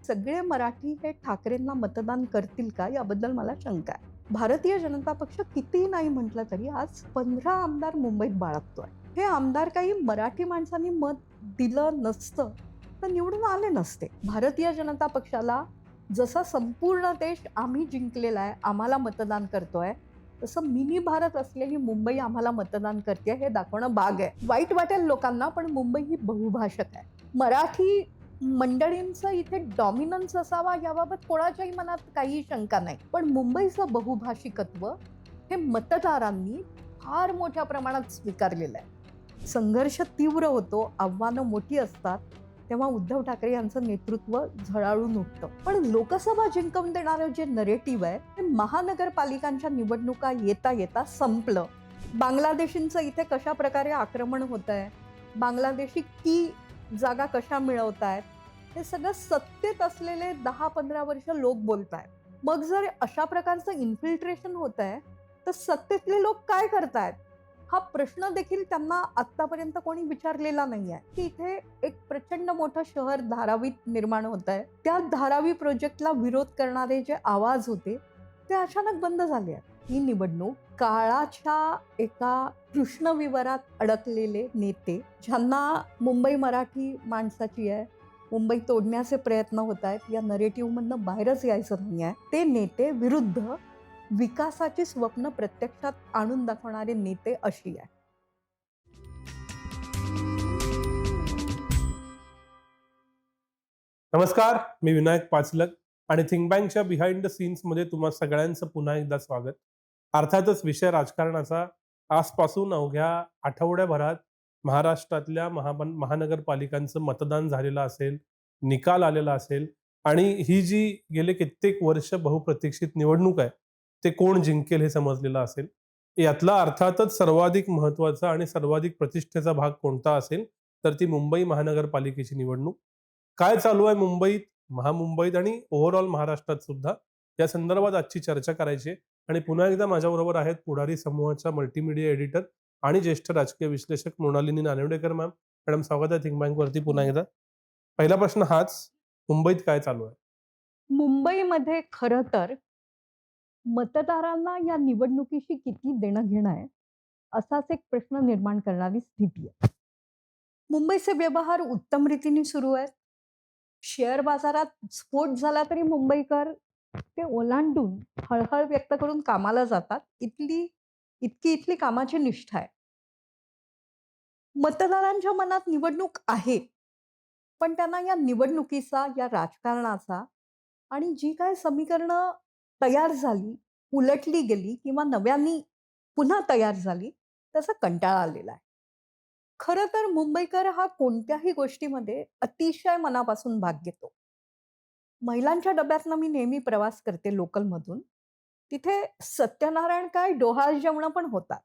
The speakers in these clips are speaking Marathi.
सगळे मराठी हे ठाकरेंना मतदान करतील का याबद्दल मला शंका आहे. भारतीय जनता पक्ष कितीही नाही म्हटलं तरी आज 15 आमदार मुंबईत बाळगतोय. हे आमदार काही मराठी माणसांनी मत दिलं नसतं तर निवडून आले नसते. भारतीय जनता पक्षाला जसा संपूर्ण देश आम्ही जिंकलेला आहे, आम्हाला मतदान करतोय, तसं मिनी भारत असलेली मुंबई आम्हाला मतदान करते हे दाखवणं भाग आहे. वाईट वाटेल लोकांना, पण मुंबई ही बहुभाषक आहे. मराठी मंडळींचं इथे डॉमिनन्स असावा याबाबत कोणाच्याही मनात काही शंका नाही, पण मुंबईचं बहुभाषिकत्व हे मतदारांनी फार मोठ्या प्रमाणात स्वीकारलेलं आहे. संघर्ष तीव्र होतो, आव्हानं मोठी असतात, तेव्हा उद्धव ठाकरे यांचं नेतृत्व झळाळून उठतं. पण लोकसभा जिंकवून देणारं जे नरेटिव्ह आहे ते महानगरपालिकांच्या निवडणुका येता येता संपलं. बांगलादेशींचं इथे कशा प्रकारे आक्रमण होत आहे, बांगलादेशी की जागा कशा मिळवत आहेत, हे सगळं सत्तेत असलेले 10-15 वर्ष लोक बोलत आहेत. मग जर अशा प्रकारचं इन्फिल्ट्रेशन होत आहे तर सत्तेतले लोक काय करतायत हा प्रश्न देखील त्यांना आतापर्यंत कोणी विचारलेला नाही आहे. की इथे एक प्रचंड मोठं शहर धारावीत निर्माण होत आहे. त्या धारावी प्रोजेक्टला विरोध करणारे जे आवाज होते ते अचानक बंद झाले आहेत. ही निवडणूक काळाच्या एका कृष्णविवरात अडकलेले नेते, ज्यांना मुंबई मराठी माणसाची आहे, मुंबई तोडण्याचे प्रयत्न होत आहेत, या नरेटिव्हमधनं बाहेरच यायचं नाही आहे, ते नेते विरुद्ध विकासाची स्वप्न प्रत्यक्षात आणून दाखवणारे नेते अशी आहे. नमस्कार, मी विनायक पाचलक आणि थिंक बँकच्या बिहाइंड द सीन्समध्ये तुम्हा सगळ्यांचं पुन्हा एकदा स्वागत. अर्थातच विषय राजकारणाचा. आजपासून अवघ्या आठवड्याभरात महाराष्ट्रातल्या महानगरपालिकांचं मतदान झालेलं असेल, निकाल आलेला असेल आणि ही जी गेले कित्येक वर्ष बहुप्रतीक्षित निवडणूक आहे ते कोण जिंकेल हे समजलेलं असेल. यातला अर्थातच सर्वाधिक महत्त्वाचा आणि सर्वाधिक प्रतिष्ठेचा भाग कोणता असेल तर ती मुंबई महानगरपालिकेची निवडणूक. काय चालू आहे मुंबईत, महामुंबईत आणि ओव्हरऑल महाराष्ट्रात सुद्धा, या संदर्भात आजची चर्चा करायची आहे. आणि पुन्हा एकदा माझ्याबरोबर आहेत पुढारी समूहाच्या मल्टीमीडिया एडिटर आणि ज्येष्ठ राजकीय विश्लेषक मृणालिनी नानिवडेकर मॅम. मॅडम, स्वागत आहे थिंक बँकवरती पुन्हा एकदा. पहिला प्रश्न हाच, मुंबईत काय चालू आहे? मुंबईमध्ये खरं तर मतदारांना या निवडणुकीशी किती देणं घेणं आहे असाच एक प्रश्न निर्माण करणारी स्थिती आहे. मुंबईचे व्यवहार उत्तम रीतीने सुरू आहेत. शेअर बाजारात स्फोट झाला तरी मुंबईकर ते ओलांडून हळहळ व्यक्त करून कामाला जातात. इतकी कामाची निष्ठा आहे. मतदारांच्या मनात निवडणूक आहे, पण त्यांना या निवडणुकीचा, या राजकारणाचा आणि जी काय समीकरणं तयार झाली, उलटली गेली किंवा नव्याने पुन्हा तयार झाली, त्याचा कंटाळा आलेला आहे. खरं तर मुंबईकर हा कोणत्याही गोष्टीमध्ये अतिशय मनापासून भाग घेतो. महिलांच्या डब्यातनं मी नेहमी प्रवास करते लोकलमधून. तिथे सत्यनारायण काय डोहाळ जेवणं पण होतात.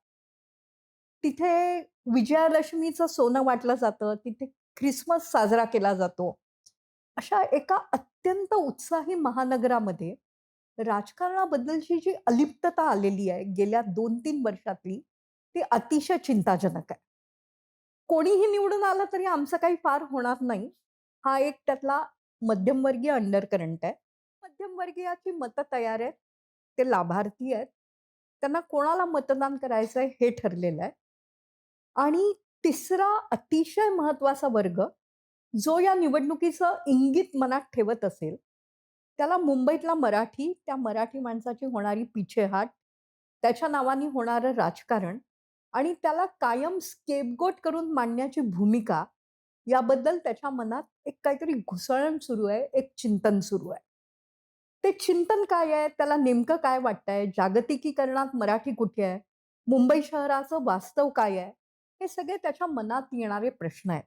तिथे विजयादशमीचं सोनं वाटलं जातं, तिथे ख्रिसमस साजरा केला जातो. अशा एका अत्यंत उत्साही महानगरामध्ये राजकारणाबद्दलची जी अलिप्तता आलेली आहे गेल्या 2-3 वर्षातली, ती अतिशय चिंताजनक आहे. कोणीही निवडून आलं तरी आमचं काही फार होणार नाही, हा एक त्यातला मध्यमवर्गीय अंडरकरंट आहे. मध्यमवर्गीयाची मतं तयार आहेत, ते लाभार्थी आहेत, त्यांना कोणाला मतदान करायचं आहे हे ठरलेलं आहे. आणि तिसरा अतिशय महत्त्वाचा वर्ग, जो या निवडणुकीचं इंगित मनात ठेवत असेल, त्याला मुंबईतला मराठी, त्या मराठी माणसाची होणारी पिछेहाट, त्याच्या नावाने होणारं राजकारण आणि त्याला कायम स्केपगोट करून मांडण्याची भूमिका, याबद्दल त्याच्या मनात एक काहीतरी घुसळण सुरू आहे, एक चिंतन सुरू आहे. ते चिंतन काय आहे, त्याला नेमकं काय वाटतंय, जागतिकीकरणात मराठी कुठे आहे, मुंबई शहराचं वास्तव काय आहे, हे सगळे त्याच्या मनात येणारे प्रश्न आहेत.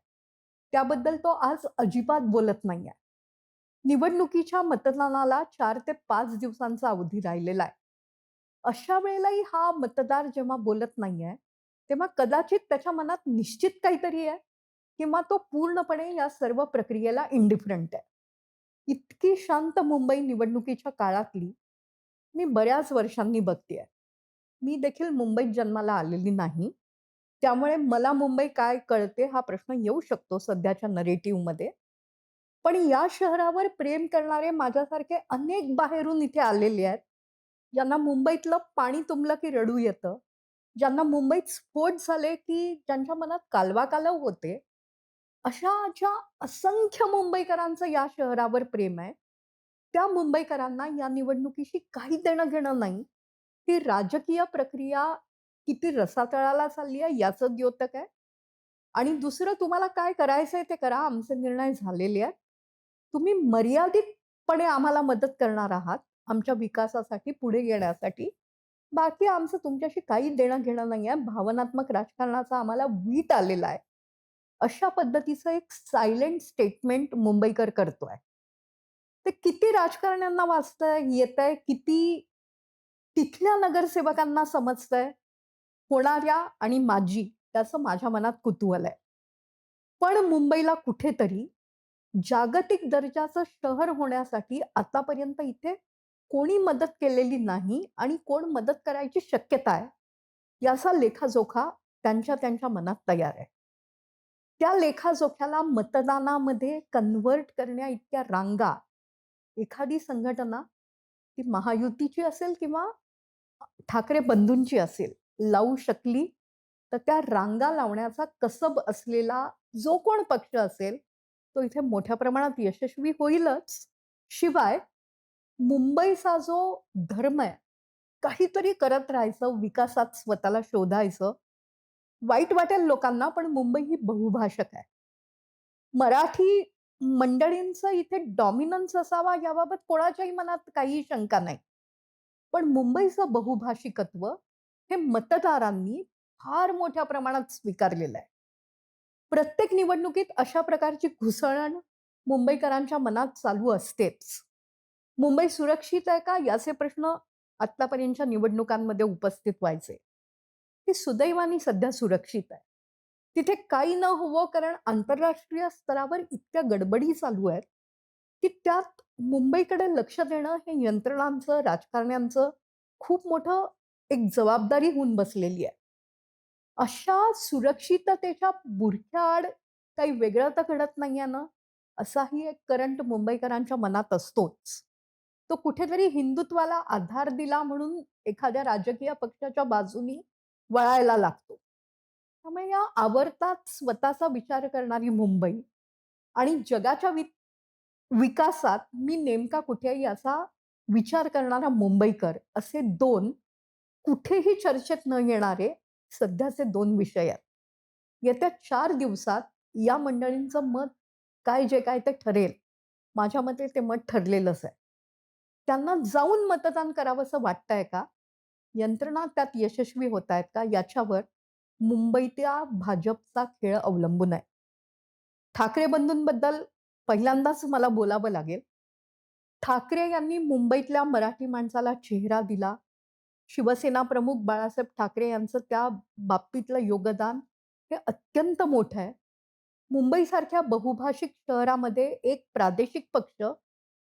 त्याबद्दल तो आज अजिबात बोलत नाही आहे. निवडणुकीच्या मतदानाला 4 ते 5 दिवसांचा अवधी राहिलेला आहे. अशा वेळेलाही हा मतदार जेव्हा बोलत नाहीये, तेव्हा कदाचित त्याच्या मनात निश्चित काहीतरी आहे किंवा तो पूर्णपणे या सर्व प्रक्रियेला इंडिफरंट आहे. इतकी शांत मुंबई निवडणुकीच्या काळातली मी बऱ्याच वर्षांनी बघतेय. मी देखील मुंबईत जन्माला आलेली नाही. त्यामुळे मला मुंबई काय कळते हा प्रश्न येऊ शकतो सध्याच्या नरेटिव्हमध्ये. पण या शहरावर प्रेम करणारे माझ्यासारखे अनेक बाहेरून इथे आलेले आहेत, ज्यांना मुंबईतलं पाणी तुंबलं की रडू येतं, ज्यांना मुंबईत स्फोट झाले की ज्यांच्या मनात कालवाकालव होते. अशा ज्या असंख्य मुंबईकरांचं या शहरावर प्रेम आहे, त्या मुंबईकरांना या निवडणुकीशी काही देणं-घेणं नाही. ही राजकीय प्रक्रिया किती रसातळाला चालली आहे याचं द्योतक आहे. आणि दुसरं तुम्हाला काय करायचंय ते करा. आमचे निर्णय झालेले आहेत. तुम्ही मर्यादितपणे आम्हाला मदत करणार आहात, आमच्या विकासासाठी, पुढे येण्यासाठी. बाकी आमचं तुमच्याशी काही देणं-घेणं नाहीये. भावनात्मक राजकारणाचा आम्हाला वीट आलेला आहे. अशा पद्धतीचं एक सायलेंट स्टेटमेंट मुंबईकर करतोय. ते किती राजकारण्यांना वाचतंय, येतंय, किती तिथल्या नगरसेवकांना समजतंय, होणाऱ्या आणि माझी, त्याचं माझ्या मनात कुतूहल आहे. पण मुंबईला कुठेतरी जागतिक दर्जाचं शहर होण्यासाठी आतापर्यंत इथे कोणी मदत केलेली नाही आणि कोण मदत करायची शक्यता आहे, याचा लेखाजोखा त्यांच्या त्यांच्या मनात तयार आहे. त्या लेखाजोख्याला मतदानामध्ये कन्व्हर्ट करण्याइतक्या रांगा एखादी संघटना, ती महायुतीची असेल किंवा ठाकरे बंधूंची असेल, लावू शकली, तर त्या रांगा लावण्याचा कसब असलेला जो कोण पक्ष असेल, तो इथे मोठ्या प्रमाणात यशस्वी होईलच. शिवाय मुंबईचा जो धर्म आहे, काहीतरी करत राहायचं, विकासात स्वतःला शोधायचं. वाईट वाटेल लोकांना, पण मुंबई ही बहुभाषक आहे. मराठी मंडळींचं इथे डॉमिनन्स असावा याबाबत कोणाच्याही मनात काहीही शंका नाही. पण मुंबईचं बहुभाषिकत्व हे मतदारांनी फार मोठ्या प्रमाणात स्वीकारलेलं आहे. प्रत्येक निवडणुकीत अशा प्रकारची घुसळण मुंबईकरांच्या मनात चालू असतेच. मुंबई सुरक्षित आहे का? याचे प्रश्न आत्तापर्यंतच्या निवडणुकांमध्ये उपस्थित व्हायचे. ती सुदैवाने सध्या सुरक्षित आहे. तिथे काही न होवो कारण आंतरराष्ट्रीय स्तरावर इतक्या गडबडी चालू आहेत, की त्यात मुंबईकडे लक्ष देणं हे यंत्रणांचं, राजकारण्यांचं खूप मोठं एक जबाबदारी होऊन बसलेली आहे. अशा सुरक्षिततेच्या बुरख्याआड काही वेगळं तर घडत नाहीये ना, असाही एक करंट मुंबईकरांच्या मनात असतोच. तो कुठेतरी हिंदुत्वाला आधार दिला म्हणून एखाद्या राजकीय पक्षाच्या बाजूनी वळायला लागतो. त्यामुळे या आवर्तात स्वतःचा विचार करणारी मुंबई आणि जगाच्या विकासात मी नेमका कुठे आहे याचा विचार करणारा मुंबईकर असे 2 कुठेही चर्चेत न येणारे सध्याचे 2 विषय आहेत. येत्या 4 दिवसात या मंडळींचं मत काय जे काय ते ठरेल. माझ्या मते ते मत ठरलेलंच आहे. त्यांना जाऊन मतदान करावंसं वाटतंय का? यंत्रणा त्यात यशस्वी होतायत का? याच्यावर मुंबईतल्या भाजपचा खेळ अवलंबून आहे. ठाकरे बंधूंबद्दल पहिल्यांदाच मला बोलावं लागेल. ठाकरे यांनी मुंबईतल्या मराठी माणसाला चेहरा दिला. शिवसेना प्रमुख बाळासाहेब ठाकरे यांचं त्या बाबतीतलं योगदान हे अत्यंत मोठं आहे. मुंबईसारख्या बहुभाषिक शहरामध्ये एक प्रादेशिक पक्ष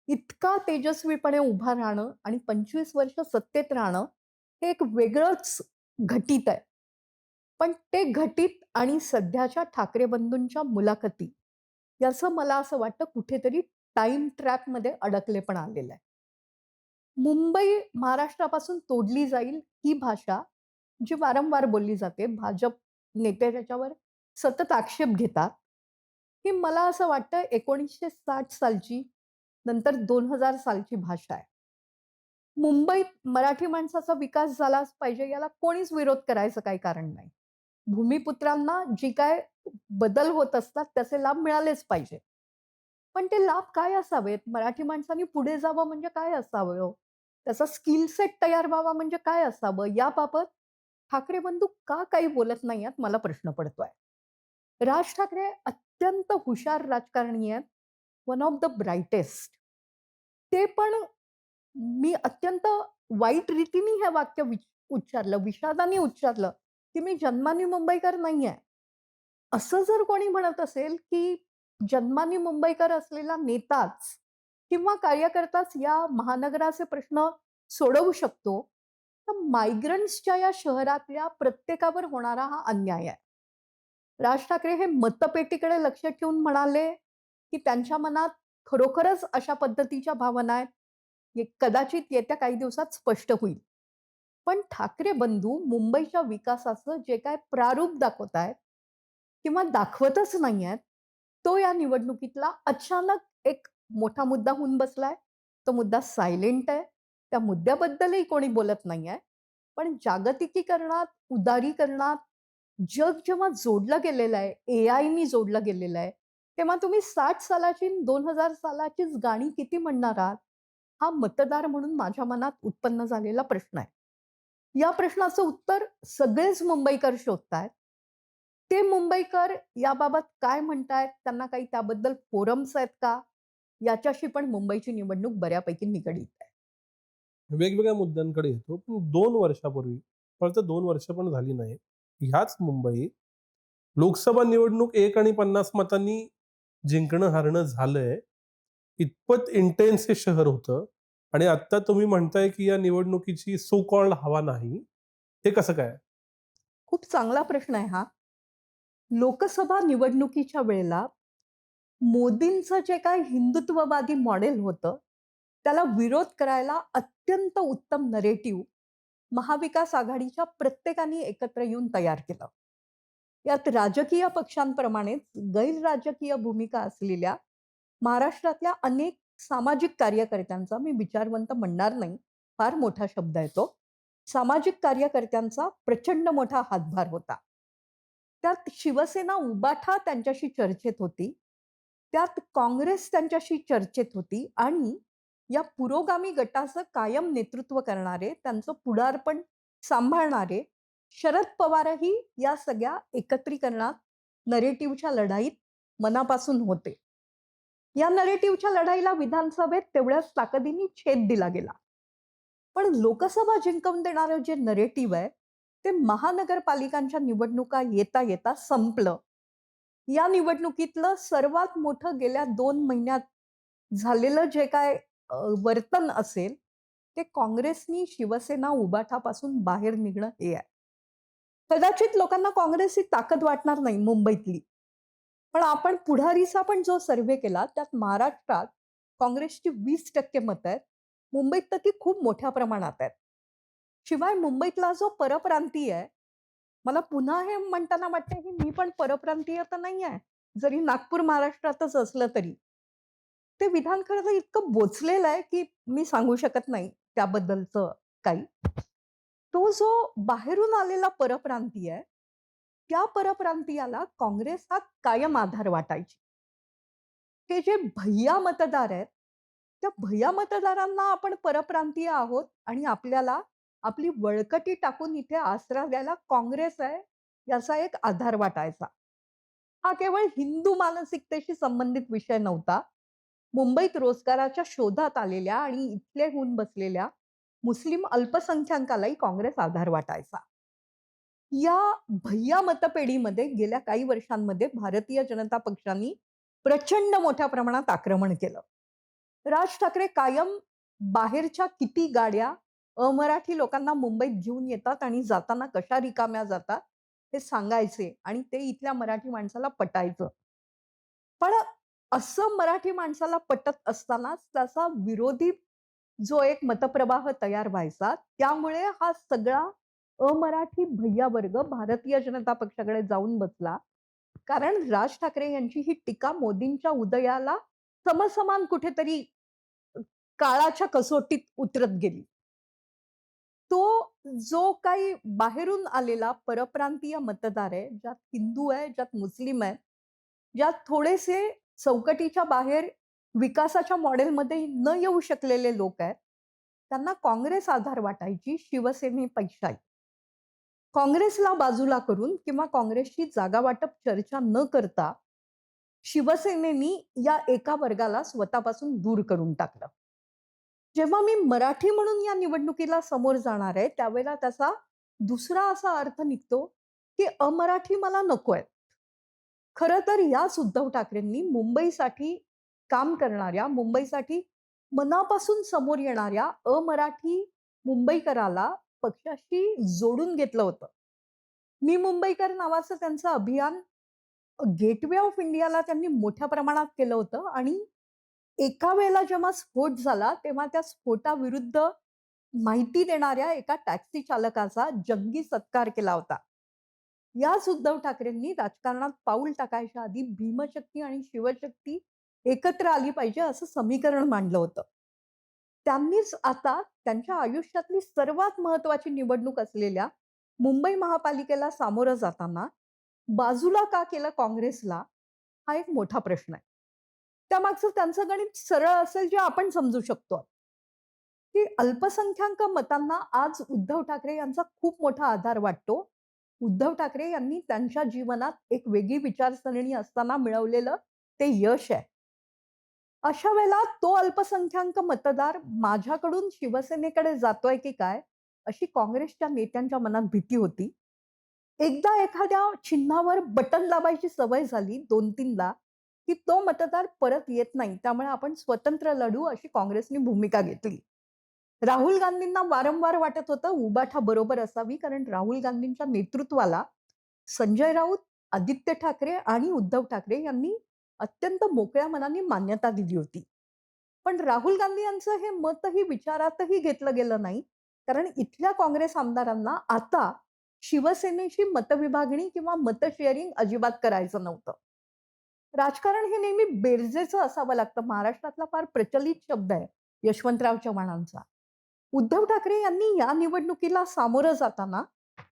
इतका तेजस्वीपणे उभा राहणं आणि 25 वर्ष सत्तेत राहणं, हे एक वेगळंच घटित आहे. पण ते घटित आणि सध्याच्या ठाकरे बंधूंच्या मुलाखती, याचं मला असं वाटतं कुठेतरी टाईम ट्रॅपमध्ये अडकलेपण आलेलं आहे. मुंबई महाराष्ट्रापासून तोडली जाईल ही भाषा जी वारंवार बोलली जाते. भाजप नेते त्याच्यावर सतत आक्षेप घेतात. ही मला असं वाटतं 1960 सालची, नंतर 2000 सालची भाषा आहे. मुंबईत मराठी माणसाचा विकास झालाच पाहिजे याला कोणीच विरोध करायचं काही कारण नाही. भूमिपुत्रांना जी काय बदल होत असतात त्याचे लाभ मिळालेच पाहिजे. पण ते लाभ काय असावेत? मराठी माणसांनी पुढे जावं म्हणजे काय असावं हो? त्याचा स्किल सेट तयार व्हावा म्हणजे काय असावं? याबाबत ठाकरे बंधू का काही बोलत नाही आहेत मला प्रश्न पडतोय. राज ठाकरे अत्यंत हुशार राजकारणी आहेत. One of the brightest. ते पण मी अत्यंत वाईट रीतीने हे वाक्य उच्चारलं, विषादाने उच्चारलं, की मी जन्माने मुंबईकर नाहीये. असं जर कोणी म्हणत असेल, की जन्माने मुंबईकर असलेला नेताच किंवा कार्यकर्ताच या महानगराचे प्रश्न सोडवू शकतो, तर मायग्रंट्सच्या या शहरातल्या प्रत्येकावर होणारा हा अन्याय आहे. राज ठाकरे हे मतपेटीकडे लक्ष ठेवून म्हणाले, की त्यांच्या मनात खरोखरच अशा पद्धतीच्या भावना आहेत, कदाचित येत्या काही दिवसात स्पष्ट होईल. पण ठाकरे बंधू मुंबईच्या विकासाचं जे काय प्रारूप दाखवतायत किंवा दाखवतच नाहीयेत, तो या निवडणुकीतला अचानक एक मोठा मुद्दा होऊन बसलाय. तो मुद्दा सायलेंट आहे. त्या मुद्द्याबद्दलही कोणी बोलत नाहीये. पण जागतिकीकरणात, उदारीकरणात जग जेव्हा जोडलं गेलेलं आहे, एआयनी जोडलं गेलेलं आहे, तेव्हा तुम्ही 60 सालाची आणि 2000 सालाचीच गाणी किती म्हणणार आहात? हा मतदार म्हणून माझ्या मनात उत्पन्न झालेला प्रश्न आहे. या प्रश्नाचं उत्तर सगळेच मुंबईकर शोधतायत. ते मुंबईकर याबाबत काय म्हणतायत? त्यांना काही त्याबद्दल फोरम्स आहेत का? याच्याशी पण मुंबईची निवडणूक बऱ्यापैकी निगडीत आहे. वेगवेगळ्या मुद्द्यांकडे येतो. पण 2 वर्षापूर्वी, फक्त 2 वर्ष पण झाली नाहीत. ह्याच मुंबईत लोकसभा निवडणूक 1 आणि 50 मतांनी जिंकणं-हारणं झालंय. इतपत इंटेन्स हे शहर होतं आणि आत्ता तुम्ही म्हणताय, की या निवडणुकीची सो कॉल्ड हवा नाही. हे कसं काय? खूप चांगला प्रश्न आहे हा. लोकसभा निवडणुकीच्या वेळेला मोदींचं जे काही हिंदुत्ववादी मॉडेल होतं, त्याला विरोध करायला अत्यंत उत्तम नरेटिव्ह महाविकास आघाडीच्या प्रत्येकाने एकत्र येऊन तयार केलं. यात राजकीय पक्षांप्रमाणेच गैर-राजकीय भूमिका असलेल्या महाराष्ट्रातल्या अनेक सामाजिक कार्यकर्त्यांचा, मी विचारवंत म्हणणार नाही, फार मोठा शब्द आहे तो. सामाजिक कार्यकर्त्यांचा प्रचंड मोठा हातभार होता. त्यात शिवसेना उबाठा त्यांच्याशी चर्चेत होती. त्यात काँग्रेस त्यांच्याशी चर्चेत होती आणि या पुरोगामी गटाचं कायम नेतृत्व करणारे, त्यांचं पुढारपण सांभाळणारे शरद पवारही या सगळ्या एकत्रीकरणात नरेटिव्हच्या लढाईत मनापासून होते. या नरेटिव्हच्या लढाईला विधानसभेत तेवढ्याच ताकदीने छेद दिला गेला. पण लोकसभा जिंकवून देणारं जे नरेटिव्ह आहे, ते महानगरपालिकांच्या निवडणुका येता येता संपलं. या निवडणुकीतलं सर्वात मोठं गेल्या 2 महिन्यात झालेलं जे काय वर्तन असेल, ते काँग्रेसनी शिवसेना उबाठापासून बाहेर निघणं हे आहे. कदाचित लोकांना काँग्रेसची ताकद वाटणार नाही मुंबईतली. पण आपण पुढारीचा पण जो सर्व्हे केला, त्यात महाराष्ट्रात काँग्रेसची 20% मतं आहेत. मुंबईत तर ती खूप मोठ्या प्रमाणात आहेत. शिवाय मुंबईतला जो परप्रांतीय आहे, मला पुन्हा हे म्हणताना वाटतंय, की मी पण परप्रांतीय तर नाही आहे. जरी नागपूर महाराष्ट्रातच असलं तरी. ते विधान खरं तर इतकं बोचलेलं आहे, की मी सांगू शकत नाही त्याबद्दलचं काही. तो जो बाहेरून आलेला परप्रांतीय आहे, त्या परप्रांतीयाला काँग्रेस हा कायम आधार वाटायची. हे जे भय्या मतदार आहेत, त्या भय्या मतदारांना आपण परप्रांतीय आहोत आणि आपल्याला आपली बळकटी टाकून इथे आसरा द्यायला काँग्रेस आहे, याचा एक आधार वाटायचा. हा केवळ हिंदू मानसिकतेशी संबंधित विषय नव्हता. मुंबईत रोजगाराच्या शोधात आलेल्या आणि इथले होऊन बसलेल्या मुस्लिम अल्पसंख्याकालाही काँग्रेस आधार वाटायचा. या भय्या मतपेढीमध्ये गेल्या काही वर्षांमध्ये भारतीय जनता पक्षाने प्रचंड मोठ्या प्रमाणात आक्रमण केलं. राज ठाकरे कायम बाहेरच्या किती गाड्या अमराठी लोकांना मुंबईत घेऊन येतात आणि जाताना कशा रिकाम्या जातात हे सांगायचे आणि ते इथल्या मराठी माणसाला पटायचं. पण असं मराठी माणसाला पटत असतानाच त्याचा विरोधी जो एक मतप्रवाह तयार व्हायचा, त्यामुळे हा सगळा अमराठी भय्या वर्ग भारतीय जनता पक्षाकडे जाऊन बसला. कारण राज ठाकरे यांची ही टीका मोदींच्या उदयाला समसमान कुठेतरी काळाच्या कसोटीत उतरत गेली. तो जो काही बाहेरून आलेला परप्रांतीय मतदार आहे, ज्यात हिंदू आहे, ज्यात मुस्लिम आहे, ज्यात थोडेसे चौकटीच्या बाहेर विकासाच्या मॉडेलमध्ये न येऊ शकलेले लोक आहेत, त्यांना काँग्रेस आधार वाटायची शिवसेनेपेक्षाही. काँग्रेसला बाजूला करून किंवा काँग्रेसची जागा वाटप चर्चा न करता शिवसेनेनी या एका वर्गाला स्वतःपासून दूर करून टाकलं. जेव्हा मी मराठी म्हणून या निवडणुकीला समोर जाणार आहे, त्यावेळेला त्याचा दुसरा असा अर्थ निघतो, की अमराठी मला नको आहेत. खरं तर याच उद्धव ठाकरेंनी मुंबईसाठी काम करणाऱ्या, मुंबईसाठी मनापासून समोर येणाऱ्या अमराठी मुंबईकराला पक्षाशी जोडून घेतलं होतं. मी मुंबईकर नावाचं त्यांचं अभियान गेटवे ऑफ इंडियाला त्यांनी मोठ्या प्रमाणात केलं होतं आणि एका वेळेला जेव्हा स्फोट झाला, तेव्हा त्या स्फोटाविरुद्ध माहिती देणाऱ्या एका टॅक्सी चालकाचा जंगी सत्कार केला होता. याच उद्धव ठाकरेंनी राजकारणात पाऊल टाकायच्या आधी भीमशक्ती आणि शिवशक्ती एकत्र आली पाहिजे असं समीकरण मांडलं होतं. त्यांनीच आता त्यांच्या आयुष्यातली सर्वात महत्त्वाची निवडणूक असलेल्या मुंबई महापालिकेला सामोरं जाताना बाजूला का केलं काँग्रेसला? हा एक मोठा प्रश्न आहे. त्यामागचं त्यांचं गणित सरळ असेल जे आपण समजू शकतो. की अल्पसंख्याक मतांना आज उद्धव ठाकरे यांचा खूप मोठा आधार वाटतो. उद्धव ठाकरे यांनी त्यांच्या जीवनात एक वेगळी विचारसरणी असताना मिळवलेलं ते यश आहे. अशा वेळेला तो अल्पसंख्याक मतदार माझ्याकडून शिवसेनेकडे जातोय की काय, अशी काँग्रेसच्या नेत्यांच्या मनात भीती होती. एकदा एखाद्या चिन्हावर बटन दाबायची सवय झाली 2-3दा, की तो मतदार परत येत नाही. त्यामुळे आपण स्वतंत्र लढू अशी काँग्रेसने भूमिका घेतली. राहुल गांधींना वारंवार वाटत होतं उबाठा बरोबर असावी, कारण राहुल गांधींच्या नेतृत्वाला संजय राऊत, आदित्य ठाकरे आणि उद्धव ठाकरे यांनी अत्यंत मोकळ्या मनाने मान्यता दिली होती. पण राहुल गांधी यांचं हे मतही विचारातही घेतलं गेलं नाही. कारण इथल्या काँग्रेस आमदारांना आता शिवसेनेशी मतविभागणी किंवा मत शेअरिंग अजिबात करायचं नव्हतं. राजकारण हे नेहमी बेरजेचं असावं लागतं. महाराष्ट्रातला फार प्रचलित शब्द आहे यशवंतराव चव्हाणांचा. उद्धव ठाकरे यांनी या निवडणुकीला सामोरं जाताना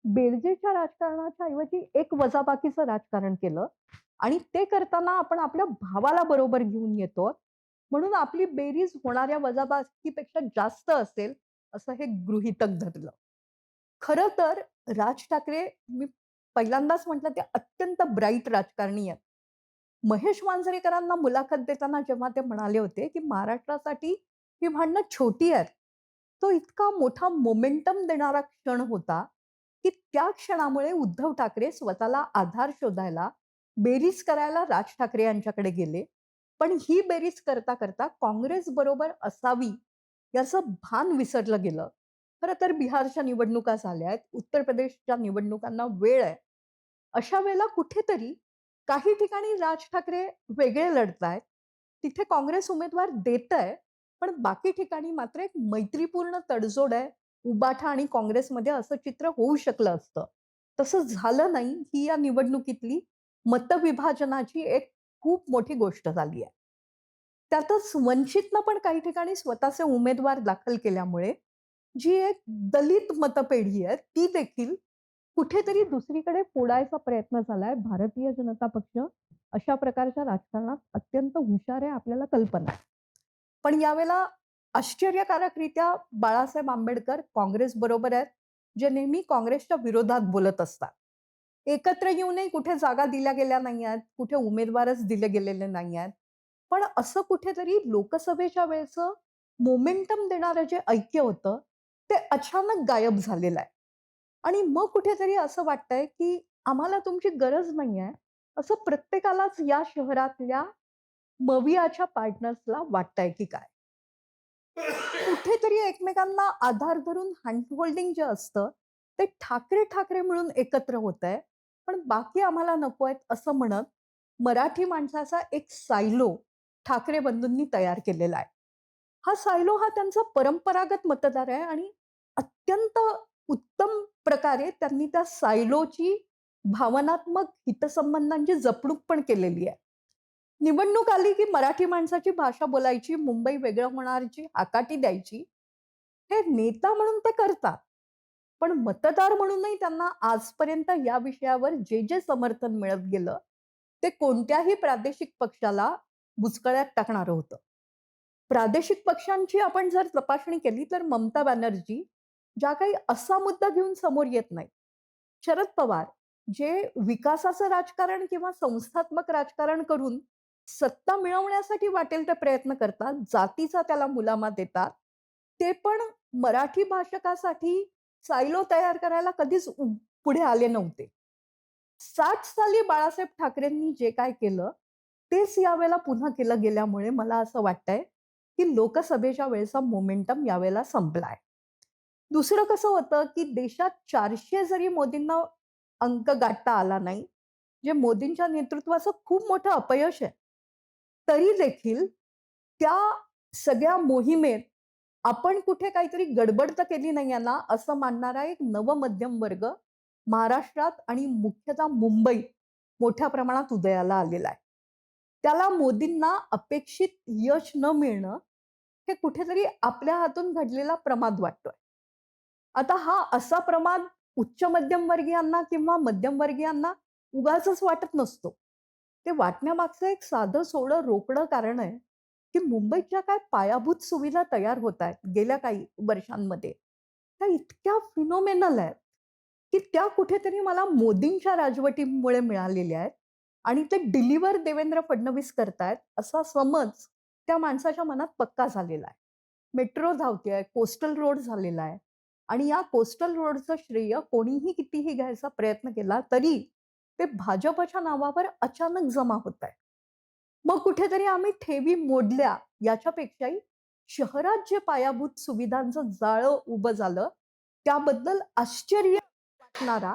बेरजेच्या राजकारणाच्या ऐवजी एक वजाबाकीचं राजकारण केलं आणि ते करताना आपण आपल्या भावाला बरोबर घेऊन येतो. म्हणून आपली बेरीज होणाऱ्या वजाबाकीपेक्षा जास्त असेल, असं हे गृहीतक धरलं. खरं तर राज ठाकरे मी पहिल्यांदाच म्हटलं ते अत्यंत ब्राईट राजकारणी आहेत. महेश मांजरेकरांना मुलाखत देताना जेव्हा ते म्हणाले होते, की महाराष्ट्रासाठी ही भांडणं छोटी आहेत. तो इतका मोठा मोमेंटम देणारा क्षण होता, की त्या क्षणामुळे उद्धव ठाकरे स्वतःला आधार शोधायला, बेरीज करायला राज ठाकरे यांच्याकडे गेले. पण ही बेरीज करता काँग्रेस बरोबर असावी याचं भान विसरलं गेलं. खरं तर बिहारच्या निवडणुका झाल्या आहेत. उत्तर प्रदेशच्या निवडणुकांना वेळ आहे. अशा वेळेला कुठेतरी काही ठिकाणी राज ठाकरे वेगळे लढतायत. तिथे काँग्रेस उमेदवार देतंय. पण बाकी ठिकाणी मात्र एक मैत्रीपूर्ण तडजोड आहे. उबाठा आणि काँग्रेसमध्ये असं चित्र होऊ शकलं असतं. तसं झालं नाही. ही या निवडणुकीतली मतविभाजनाची एक खूप मोठी गोष्ट झाली आहे. त्यातच वंचितनं पण काही ठिकाणी स्वतःचे उमेदवार दाखल केल्यामुळे जी एक दलित मतपेढी आहे, ती देखील कुठेतरी दुसरीकडे फोडायचा प्रयत्न झालाय. भारतीय जनता पक्ष अशा प्रकारच्या राजकारणात अत्यंत हुशार आहे, आपल्याला कल्पना आहे. पण यावेळेला आश्चर्यकारकरित्या बाळासाहेब आंबेडकर काँग्रेसबरोबर आहेत, जे नेहमी काँग्रेसच्या विरोधात बोलत असतात. एकत्र येऊनही कुठे जागा दिल्या गेल्या नाही आहेत, कुठे उमेदवारच दिले गेलेले नाही आहेत. पण असं कुठेतरी लोकसभेच्या वेळेचं मोमेंटम देणारं जे ऐक्य होतं, ते अचानक गायब झालेलं आहे. आणि मग कुठेतरी असं वाटतंय, की आम्हाला तुमची गरज नाहीये, असं प्रत्येकालाच या शहरातल्या मवियाच्या पार्टनर्सला वाटतंय की काय? कुठेतरी एकमेकांना आधार धरून हँड होल्डिंग जे असतं, ते ठाकरे-ठाकरे मिळून एकत्र होतंय. पण बाकी आम्हाला नको आहेत असं म्हणत, मराठी माणसाचा एक सायलो ठाकरे बंधूंनी तयार केलेला आहे. हा सायलो हा त्यांचा परंपरागत मतदार आहे आणि अत्यंत उत्तम प्रकारे त्यांनी त्या सायलोची भावनात्मक हितसंबंधांची जपणूक पण केलेली आहे. निवडणूक आली की मराठी माणसाची भाषा बोलायची, मुंबई वेगळं होणारची हाकाटी द्यायची. हे नेता म्हणून ते करतात. पण मतदार म्हणूनही त्यांना आजपर्यंत या विषयावर जे समर्थन मिळत गेलं, ते कोणत्याही प्रादेशिक पक्षाला बुचकळ्यात टाकणारं होतं. प्रादेशिक पक्षांची आपण जर तपासणी केली तर ममता बॅनर्जी ज्या काही असा मुद्दा घेऊन समोर येत नाहीत. शरद पवार जे विकासाचं राजकारण किंवा संस्थात्मक राजकारण करून सत्ता मिळवण्यासाठी वाटेल ते प्रयत्न करतात, जातीचा त्याला मुलामा देतात. ते पण मराठी भाषकासाठी सायलो तयार करायला कधीच पुढे आले नव्हते. 60 साली बाळासाहेब ठाकरेंनी जे काय केलं, तेच यावेळेला पुन्हा केलं गेल्यामुळे मला असं वाटतंय, की लोकसभेच्या वेळेचा मोमेंटम यावेळेला संपलाय. दुसरं कसं होतं, की देशात 400 जरी मोदींना अंक गाठता आला नाही, जे मोदींच्या नेतृत्वाचं खूप मोठं अपयश आहे. तरी देखील त्या सगळ्या मोहिमेत आपण कुठे काहीतरी गडबड तर केली नाहीये ना, असं मानणारा एक नवमध्यम वर्ग महाराष्ट्रात आणि मुख्यतः मुंबईत मोठ्या प्रमाणात उदयाला आलेला आहे. त्याला मोदींना अपेक्षित यश न मिळणं, हे कुठेतरी आपल्या हातून घडलेला प्रमाद वाटतोय. आता हा असा प्रमाद उच्च मध्यमवर्गीयांना किंवा मध्यमवर्गीयांना उगाचच वाटत नसतो. ते वाटण्यामागचं एक साधं सोडं रोकडं कारण आहे, की मुंबईत ज्या काही पायाभूत सुविधा तयार होत आहेत गेल्या काही वर्षांमध्ये, त्या इतक्या फिनोमेनल आहेत, की त्या कुठेतरी मला मोदींच्या राजवटीमुळे मिळालेल्या आहेत आणि ते डिलिव्हर देवेंद्र फडणवीस करतायत असा समज त्या माणसाच्या मनात पक्का झालेला आहे. मेट्रो धावतेय, कोस्टल रोड झालेला आहे आणि या कोस्टल रोडचं श्रेय कोणीही कितीही घ्यायचा प्रयत्न केला तरी ते भाजपच्या नावावर अचानक जमा होत आहे. मग कुठेतरी आम्ही ठेवी मोडल्या याच्यापेक्षाही शहरात जे पायाभूत सुविधांचं जाळं उभं झालं, त्याबद्दल आश्चर्य वाटणारा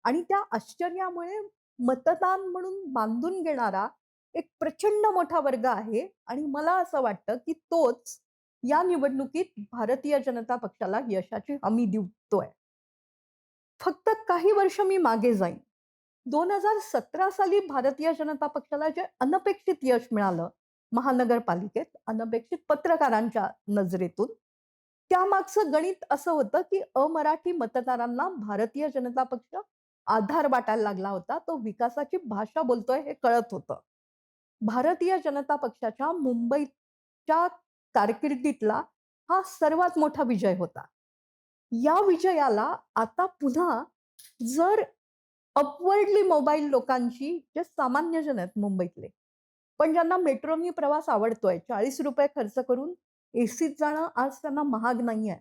आणि त्या आश्चर्यामुळे मतदान म्हणून बांधून घेणारा एक प्रचंड मोठा वर्ग आहे आणि मला असं वाटतं, की तोच या निवडणुकीत भारतीय जनता पक्षाला यशाची हमी देतोय. फक्त काही वर्ष मी मागे जाईन. 2017 साली भारतीय जनता पक्षाला जे अनपेक्षित यश मिळालं महानगरपालिकेत, अनपेक्षित पत्रकारांच्या नजरेतून, त्यामागचं गणित असं होतं, की अमराठी मतदारांना भारतीय जनता पक्ष आधार वाटायला लागला होता. तो विकासाची भाषा बोलतोय हे कळत होतं. भारतीय जनता पक्षाच्या मुंबईच्या कारकिर्दीतला हा सर्वात मोठा विजय होता. या विजयाला आता पुन्हा जर अपवर्डली मोबाईल लोकांची जे सामान्य जन आहेत मुंबईतले, पण ज्यांना मेट्रोनी प्रवास आवडतोय, ₹40 खर्च करून एसीत जाणं आज त्यांना महाग नाहीये.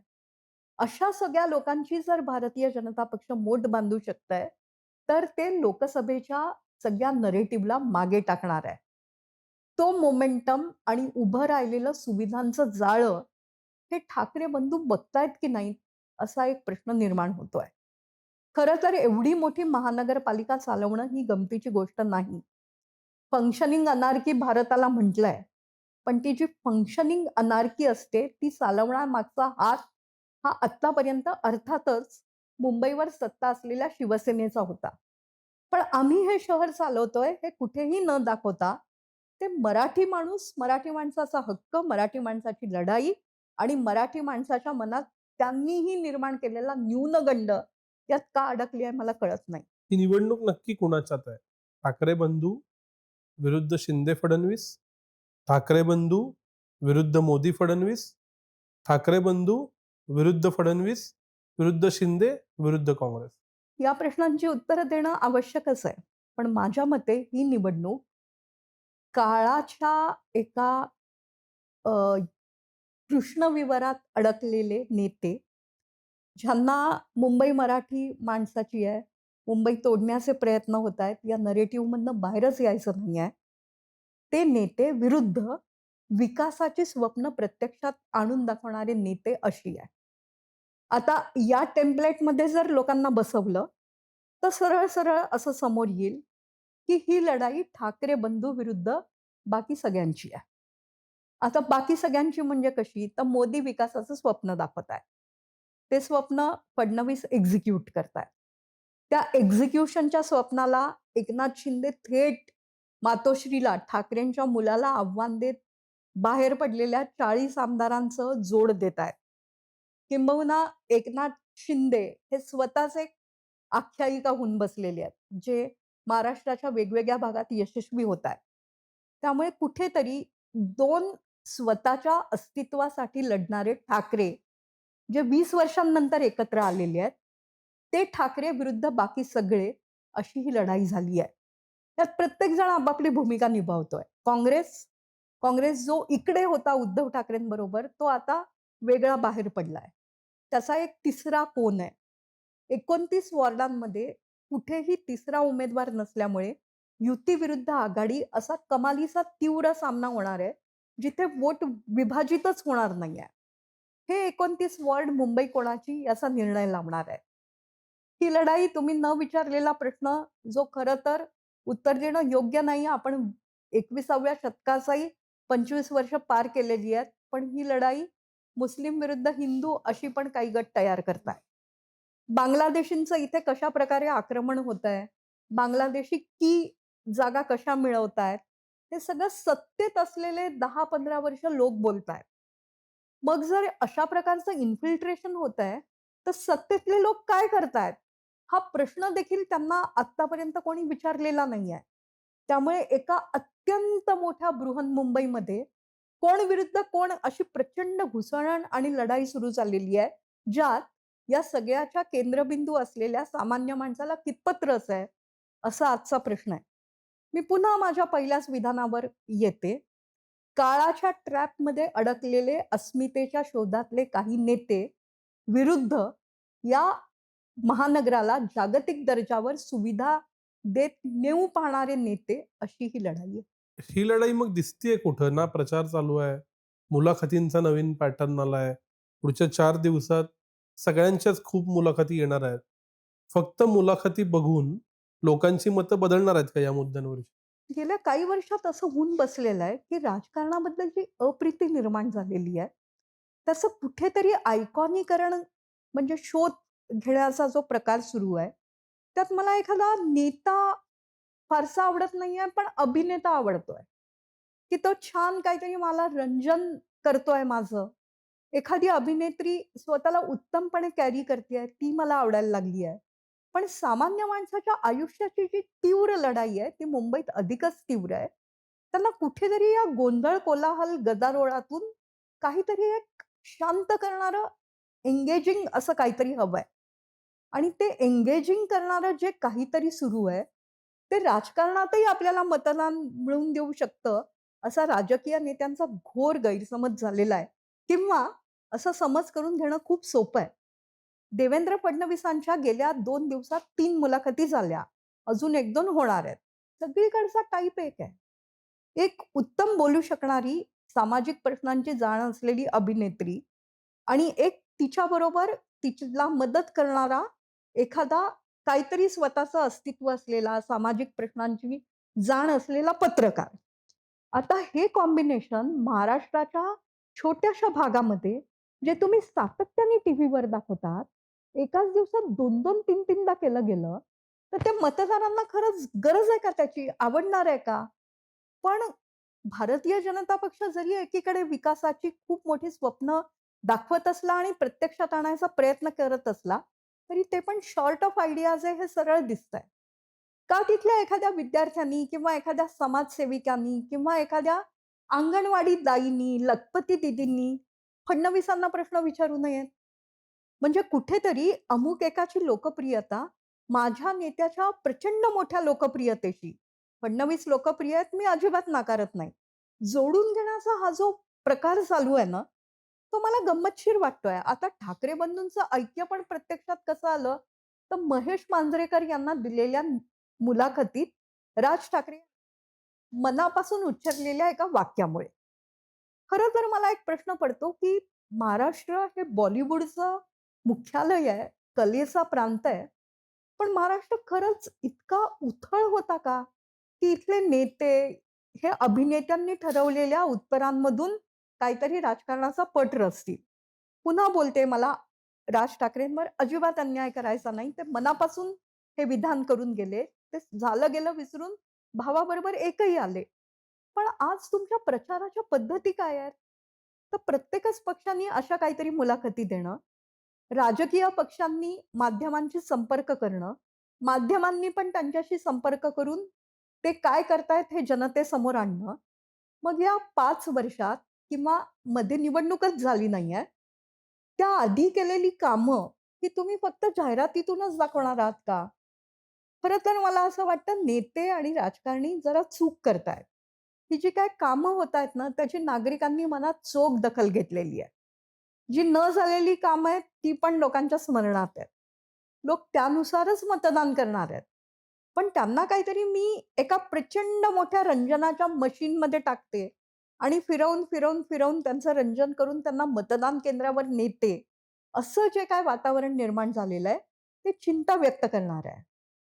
अशा सगळ्या लोकांची जर भारतीय जनता पक्ष मोठ बांधू शकतंय, तर ते लोकसभेच्या सगळ्या नरेटिव्हला मागे टाकणार आहे. तो मोमेंटम आणि उभं राहिलेलं सुविधांचं जाळं, हे ठाकरे बंधू बघतायत की नाहीत, असा एक प्रश्न निर्माण होतोय. खरं तर एवढी मोठी महानगरपालिका चालवणं ही गमतीची गोष्ट नाही. फंक्शनिंग अनार्की भारताला म्हटलंय. पण ती जी फंक्शनिंग अनार्की असते, ती चालवण्यामागचा हात हा आत्तापर्यंत अर्थातच मुंबईवर सत्ता असलेल्या शिवसेनेचा होता. पण आम्ही हे शहर चालवतोय हे कुठेही न दाखवता, ते मराठी माणूस, मराठी माणसाचा हक्क, मराठी माणसाची लढाई आणि मराठी माणसाच्या मनात त्यांनीही निर्माण केलेला न्यूनगंड यात का अडकली आहे मला कळत नाही. ही निवडणूक नक्की कुणाच्यात आहे? ठाकरे बंधू विरुद्ध शिंदे फडणवीस, ठाकरे बंधू विरुद्ध मोदी फडणवीस, ठाकरे बंधू विरुद्ध फडणवीस, विरुद्ध शिंदे, विरुद्ध काँग्रेस. या प्रश्नांची उत्तरं देणं आवश्यकच आहे. पण माझ्या मते ही निवडणूक काळाच्या एका अ, कृष्णविवरात अडकलेले नेते, ज्यांना मुंबई मराठी माणसाची आहे, मुंबई तोडण्याचे प्रयत्न होत आहेत, या नरेटिव्हमधनं बाहेरच यायचं नाहीये. ते नेते विरुद्ध विकासाची स्वप्न प्रत्यक्षात आणून दाखवणारे नेते अशी आहे. आता या टेम्प्लेटमध्ये जर लोकांना बसवलं, तर सरळ-सरळ असं समोर येईल, की ही लढाई ठाकरे बंधू विरुद्ध बाकी सगळ्यांची आहे. आता बाकी सगळ्यांची म्हणजे कशी? तर मोदी विकासाचं स्वप्न दाखवत आहेत. ते स्वप्न फडणवीस एक्झिक्यूट करतायत. त्या एक्झिक्युशनच्या स्वप्नाला एकनाथ शिंदे थेट मातोश्रीला, ठाकरेंच्या मुलाला आव्हान देत बाहेर पडलेल्या 40 आमदारांसह जोड देत आहेत. किंबहुना एकनाथ शिंदे हे स्वतःच एक आख्यायिका होऊन बसलेले आहेत, जे महाराष्ट्राच्या वेगवेगळ्या भागात यशस्वी होत आहेत. त्यामुळे कुठेतरी 2 स्वतःच्या अस्तित्वासाठी लढणारे ठाकरे, जे 20 वर्षांनंतर एकत्र आलेले आहेत, ते ठाकरे विरुद्ध बाकी सगळे, अशी ही लढाई झाली आहे. त्यात प्रत्येकजण आपापली भूमिका निभावतोय. काँग्रेस जो इकडे होता उद्धव ठाकरेंबरोबर, तो आता वेगळा बाहेर पडलाय. त्याचा एक तिसरा कोन आहे. 29 वॉर्डांमध्ये कुठेही तिसरा उमेदवार नसल्यामुळे युती विरुद्ध आघाडी असा कमालीचा तीव्र सामना होणार आहे, जिथे वोट विभाजितच होणार नाहीये. हे 29 वॉर्ड मुंबई कोणाची याचा निर्णय लावणार आहे. ही लढाई तुम्ही न विचारलेला प्रश्न, जो खरं तर उत्तर देणं योग्य नाही, आपण 21व्या शतकाचाही 25 वर्ष पार केलेली आहेत. पण ही लढाई मुस्लिम विरुद्ध हिंदू अशी पण काही गट तयार करतायत. बांगलादेशींचं इथे कशाप्रकारे आक्रमण होतंय, बांगलादेशी की जागा कशा मिळवतायत, हे सगळं सत्तेत असलेले 10-15 वर्ष लोक बोलतायत. मग जर अशा प्रकारचं इन्फिल्ट्रेशन होतंय, तर सत्तेतले लोक काय करतायत? हा प्रश्न देखील त्यांना आत्तापर्यंत कोणी विचारलेला नाहीये. त्यामुळे एका अत्यंत मोठ्या बृहन्मुंबईमध्ये कोण विरुद्ध कोण अशी प्रचंड घुसळण आणि लढाई सुरू झालेली आहे, ज्यात या सगळ्याच्या केंद्रबिंदू असलेल्या सामान्य माणसाला कितपत रस आहे, असा आजचा प्रश्न आहे. मी पुन्हा माझ्या पहिल्याच विधानावर येते. काळाच्या ट्रॅपमध्ये अडकलेले अस्मितेच्या शोधातले काही नेते विरुद्ध या महानगराला जागतिक दर्जावर सुविधा देत नेऊ पाहणारे नेते, अशी ही लढाई आहे. ही लढाई मग दिसतीये कुठं? ना प्रचार चालू आहे, मुलाखतींचा नवीन पॅटर्न आलाय. पुढच्या 4 दिवसात सगळ्यांच्याच खूप मुलाखती येणार आहेत. फक्त मुलाखती बघून लोकांची मतं बदलणार आहेत का या मुद्द्यांवरची? गेल्या काही वर्षात असं होऊन बसलेलं आहे, की राजकारणाबद्दल जी अप्रीती निर्माण झालेली आहे, त्याचं कुठेतरी आयकॉनिकरण म्हणजे शोध घेण्याचा जो प्रकार सुरू आहे, त्यात मला एखादा नेता फारसा आवडत नाहीये, पण अभिनेता आवडतोय, की तो छान काहीतरी मला रंजन करतोय माझं. एखादी अभिनेत्री स्वतःला उत्तमपणे कॅरी करतेय, ती मला आवडायला लागली आहे. पण सामान्य माणसाच्या आयुष्याची जी तीव्र लढाई आहे, ती मुंबईत अधिकच तीव्र आहे. त्यांना कुठेतरी या गोंधळ, कोलाहल, गदारोळातून काहीतरी एक शांत करणारं, एंगेजिंग असं काहीतरी हवंय. आणि ते एंगेजिंग करणारं जे काहीतरी सुरू आहे, ते राजकारणातही आपल्याला मतदान मिळवून देऊ शकतं, असा राजकीय नेत्यांचा घोर गैरसमज झालेला आहे. किंवा असा समज करून घेणं खूप सोपं आहे. देवेंद्र फडणवीसांच्या गेल्या 2 दिवसात 3 मुलाखती झाल्या. अजून 1-2 होणार आहेत. सगळीकडचा टाइप एक आहे. एक उत्तम बोलू शकणारी, सामाजिक प्रश्नांची जाण असलेली अभिनेत्री आणि एक तिच्याबरोबर तिला मदत करणारा एखादा काहीतरी स्वतःचं अस्तित्व असलेला, सामाजिक प्रश्नांची जाण असलेला पत्रकार. आता हे कॉम्बिनेशन महाराष्ट्राच्या छोट्याशा भागामध्ये जे तुम्ही सातत्याने टीव्हीवर दाखवतात, एकाच दिवसात 2-2, 3-3दा केलं गेलं, तर त्या मतदारांना खरंच गरज आहे का त्याची? आवडणार आहे का? पण भारतीय जनता पक्ष जरी एकीकडे विकासाची खूप मोठी स्वप्न दाखवत असला आणि प्रत्यक्षात आणायचा प्रयत्न करत असला, तरी ते पण शॉर्ट ऑफ आयडियाज आहे हे सरळ दिसतंय. का तिथल्या एखाद्या विद्यार्थ्यांनी किंवा एखाद्या समाजसेविकांनी किंवा एखाद्या अंगणवाडी दाईंनी, लखपती दीदींनी फडणवीसांना प्रश्न विचारू नयेत? म्हणजे कुठेतरी अमुक एकाची लोकप्रियता माझ्या नेत्याच्या प्रचंड मोठ्या लोकप्रियतेशी, फडणवीस लोकप्रिय आहेत मी अजिबात नाकारत नाही, जोडून घेण्याचा हा जो प्रकार चालू आहे ना, तो मला गंमतशीर वाटतोय. आता ठाकरे बंधूंचं ऐक्य पण प्रत्यक्षात कसं आलं, तर महेश मांजरेकर यांना दिलेल्या मुलाखतीत राज ठाकरे मनापासून उच्चारलेल्या एका वाक्यामुळे. खरं तर मला एक प्रश्न पडतो, की महाराष्ट्र हे बॉलिवूडचं मुख्यालय आहे, कलेचा प्रांत आहे. पण महाराष्ट्र खरंच इतका उथळ होता का? की इथले नेते हे अभिनेत्यांनी ठरवलेल्या उत्तरांमधून काहीतरी राजकारणाचा पट रचतील. पुन्हा बोलते, मला राज ठाकरेंवर अजिबात अन्याय करायचा नाही. ते मनापासून हे विधान करून गेले. ते झालं गेलं विसरून भावाबरोबर एकही आले. पण आज तुमच्या प्रचाराच्या पद्धती काय आहेत? तर प्रत्येकच पक्षाने अशा काहीतरी मुलाखती देणं, राजकीय पक्षांनी माध्यमांशी संपर्क करणं, माध्यमांनी पण त्यांच्याशी संपर्क करून ते काय करतायत हे जनतेसमोर आणणं. मग या 5 वर्षात किंवा मध्ये निवडणूकच झाली नाहीये. त्याआधी केलेली कामं ही तुम्ही फक्त जाहिरातीतूनच दाखवणार आहात का? खरं तर मला असं वाटतं नेते आणि राजकारणी जरा चूक करतायत. ही जी काही कामं होतायत ना, त्याची नागरिकांनी मनात चोख दखल घेतलेली आहे. जी न झालेली कामं आहेत, ती पण लोकांच्या स्मरणात आहेत. लोक त्यानुसारच मतदान करणार आहेत. पण त्यांना काहीतरी मी एका प्रचंड मोठ्या रंजनाच्या मशीनमध्ये टाकते आणि फिरवून, फिरवून, फिरवून त्यांचं रंजन करून त्यांना मतदान केंद्रावर नेते. असं जे काही वातावरण निर्माण झालेलं आहे, ते चिंता व्यक्त करणारं आहे.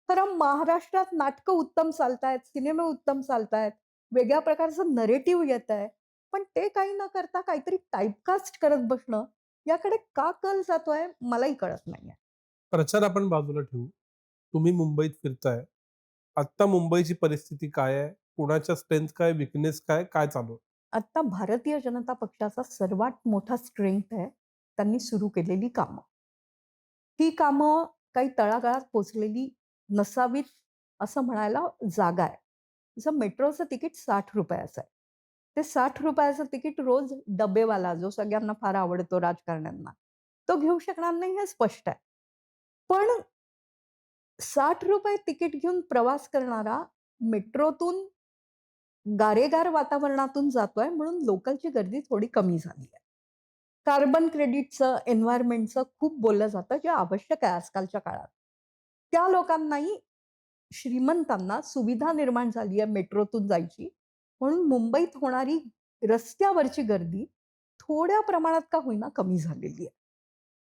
खरं महाराष्ट्रात नाटकं उत्तम चालतायत, सिनेमे उत्तम चालतायत, वेगळ्या प्रकारचं नरेटिव्ह येतंय. पण ते काही न करता काहीतरी टाइपकास्ट करत बसणं, याकडे का कल जातोय मलाही कळत नाहीये. प्रचार आपण बाजूला ठेवू. तुम्ही मुंबईत फिरताय. आत्ता मुंबईची परिस्थिती काय आहे? कुणाच्या स्ट्रेंथ काय, वीकनेस काय, काय चालू आहे? आता भारतीय जनता पक्षाचा सर्वात मोठा स्ट्रेंथ आहे, त्यांनी सुरू केलेली कामं. ही कामं काही तळागाळात पोहोचलेली नसावीत असं म्हणायला जागा आहे. जसं मेट्रोचं तिकीट ₹60 आहे. ते ₹60 तिकीट रोज डब्बेवाला जो सगळ्यांना फार आवडतो राजकारण्यांना, तो घेऊ शकणार नाही हे स्पष्ट आहे. पण ₹60 तिकीट घेऊन प्रवास करणारा मेट्रोतून गारेगार वातावरणातून जातोय म्हणून लोकलची गर्दी थोडी कमी झाली आहे. कार्बन क्रेडिटचं, एन्व्हायर्नमेंटचं खूप बोललं जातं, जे आवश्यक आहे आजकालच्या काळात. त्या लोकांनाही, श्रीमंतांना सुविधा निर्माण झाली आहे मेट्रोतून जायची, म्हणून मुंबईत होणारी रस्त्यावरची गर्दी थोड्या प्रमाणात का होईना कमी झालेली आहे.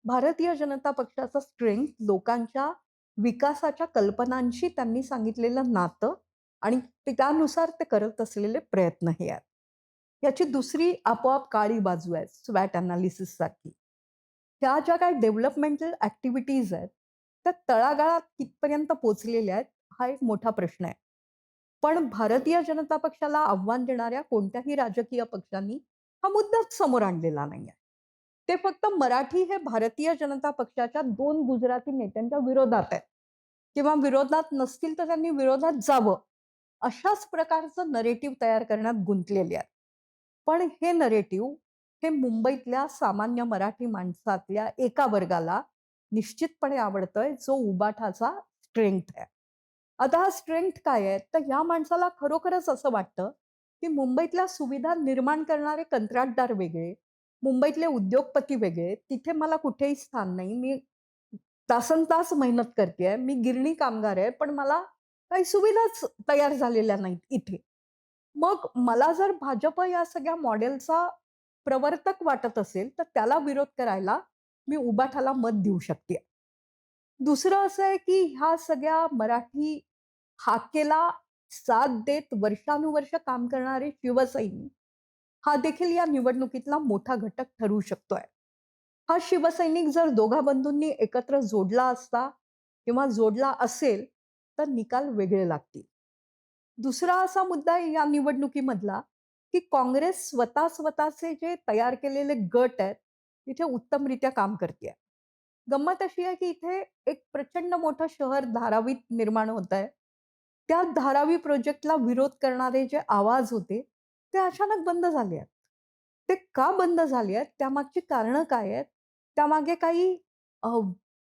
भारतीय जनता पक्षाचा स्ट्रेंथ लोकांच्या विकासाच्या कल्पनांशी त्यांनी सांगितलेलं नातं आणि त्यानुसार ते करत असलेले प्रयत्न हे आहेत. याची दुसरी आपोआप काळी बाजू आहे स्वॅट एनालिसिससारखी. ह्या ज्या काही डेव्हलपमेंटल ॲक्टिव्हिटीज आहेत, त्या तळागाळात कितपर्यंत पोहोचलेल्या आहेत, हा एक मोठा प्रश्न आहे. पण भारतीय जनता पक्षाला आव्हान देणाऱ्या कोणत्याही राजकीय पक्षांनी हा मुद्दाच समोर आणलेला नाहीये. ते फक्त मराठी हे भारतीय जनता पक्षाच्या 2 गुजराती नेत्यांच्या विरोधात आहेत किंवा विरोधात नसतील तर त्यांनी विरोधात जावं, अशाच प्रकारचं नरेटिव्ह तयार करण्यात गुंतलेले आहेत. पण हे नरेटिव्ह हे मुंबईतल्या सामान्य मराठी माणसातल्या एका वर्गाला निश्चितपणे आवडतंय, जो उबाठाचा स्ट्रेंथ आहे. आता हा स्ट्रेंथ काय आहे? तर ह्या माणसाला खरोखरच असं वाटतं, की मुंबईतल्या सुविधा निर्माण करणारे कंत्राटदार वेगळे, मुंबईतले उद्योगपती वेगळे, तिथे मला कुठेही स्थान नाही. मी तासनतास मेहनत करतेय. मी गिरणी कामगार आहे, पण मला काही सुविधाच तयार झालेल्या नाहीत इथे. मग मला जर भाजप या सगळ्या मॉडेलचा प्रवर्तक वाटत असेल, तर त्याला विरोध करायला मी उबाठाला मत देऊ शकते. दुसरं असं आहे, की ह्या सगळ्या मराठी हाकेला साथ देत वर्षानुवर्ष काम करणारे शिवसैनिक, हा देखील या निवडणुकीतला मोठा घटक ठरू शकतोय. हा शिवसैनिक जर दोघा बंधूंनी एकत्र जोडला असता किंवा जोडला असेल, तर निकाल वेगळे लागतील. दुसरा असा मुद्दा आहे या निवडणुकीमधला, की काँग्रेस स्वतःचे जे तयार केलेले गट आहेत, तिथे उत्तमरित्या काम करतेय. गंमत अशी आहे, की इथे एक प्रचंड मोठं शहर धारावीत निर्माण होतंय. त्या धारावी प्रोजेक्टला विरोध करणारे जे आवाज होते, ते अचानक बंद झाले आहेत. ते का बंद झाले आहेत? त्यामागची कारणं काय आहेत? त्यामागे काही अ,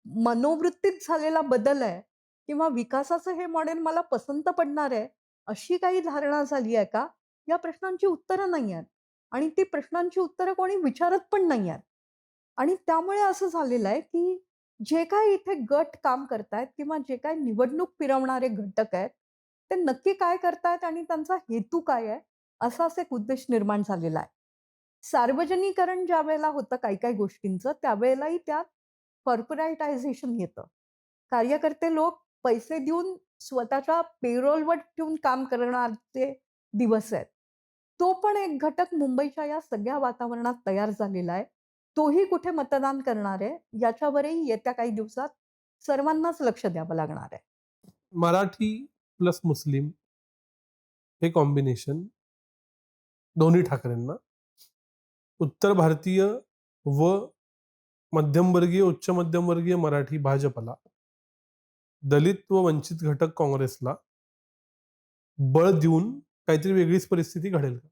मनोवृत्तीत झालेला बदल आहे किंवा विकासाचं हे मॉडेल मला पसंत पडणार आहे, अशी काही धारणा झाली आहे का? या प्रश्नांची उत्तरं नाही आहेत आणि ती प्रश्नांची उत्तरं कोणी विचारत पण नाही आहेत. आणि त्यामुळे असं झालेलं आहे, की जे काही इथे गट काम करतायत किंवा जे काही निवडणूक फिरवणारे घटक आहेत, ते नक्की काय करतायत आणि त्यांचा हेतू काय आहे? असाच एक उद्देश निर्माण झालेला आहे. सार्वजनिकरण ज्यावेळेला होतं काही-काही गोष्टींचं, त्यावेळेलाही त्यात कॉर्पोरेटायझेशन येतं. कार्यकर्ते लोक पैसे देऊन स्वतःच्या पेरोलवर ठेवून काम करण्याचे दिवस आहेत. तो पण एक घटक मुंबईच्या या सगळ्या वातावरणात तयार झालेला आहे. तोही कुठे मतदान करणार आहे, याच्यावरही येत्या काही दिवसात सर्वांनाच लक्ष द्यावं लागणार आहे. मराठी प्लस मुस्लिम हे कॉम्बिनेशन दोन्ही ठाकरेंना, उत्तर भारतीय व मध्यमवर्गीय, उच्च मध्यमवर्गीय मराठी भाजपला, दलित व वंचित घटक काँग्रेसला बळ देऊन काहीतरी वेगळीच परिस्थिती घडेल का?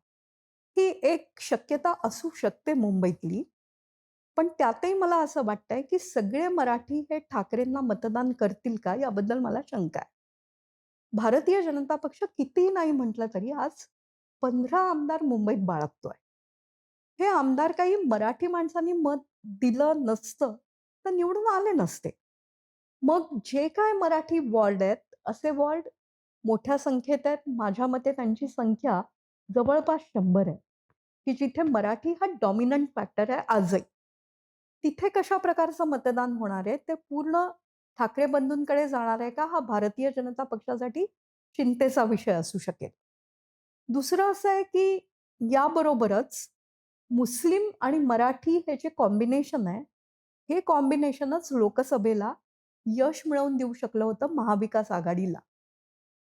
ही एक शक्यता असू शकते मुंबईतली. पण त्यातही मला असं वाटतंय, की सगळे मराठी हे ठाकरेंना मतदान करतील का? याबद्दल मला शंका आहे. भारतीय जनता पक्ष कितीही नाही म्हटलं तरी आज 15 आमदार मुंबईत बाळगतोय. हे आमदार काही मराठी माणसांनी मत दिलं नसतं, तर निवडून आले नसते. मग जे काय मराठी वॉर्ड आहेत, असे वॉर्ड मोठ्या संख्येत आहेत. माझ्या मते त्यांची संख्या जवळपास 100 आहे, की जिथे मराठी हा डॉमिनंट फॅक्टर आहे आजही. तिथे कशा प्रकारचं मतदान होणार आहे, ते पूर्ण ठाकरे बंधूंकडे जाणार आहे का, हा भारतीय जनता पक्षासाठी चिंतेचा विषय असू शकेल. दुसरं असं आहे, की याबरोबरच मुस्लिम आणि मराठी हे जे कॉम्बिनेशन आहे, हे कॉम्बिनेशनच लोकसभेला यश मिळवून देऊ शकलं होतं महाविकास आघाडीला.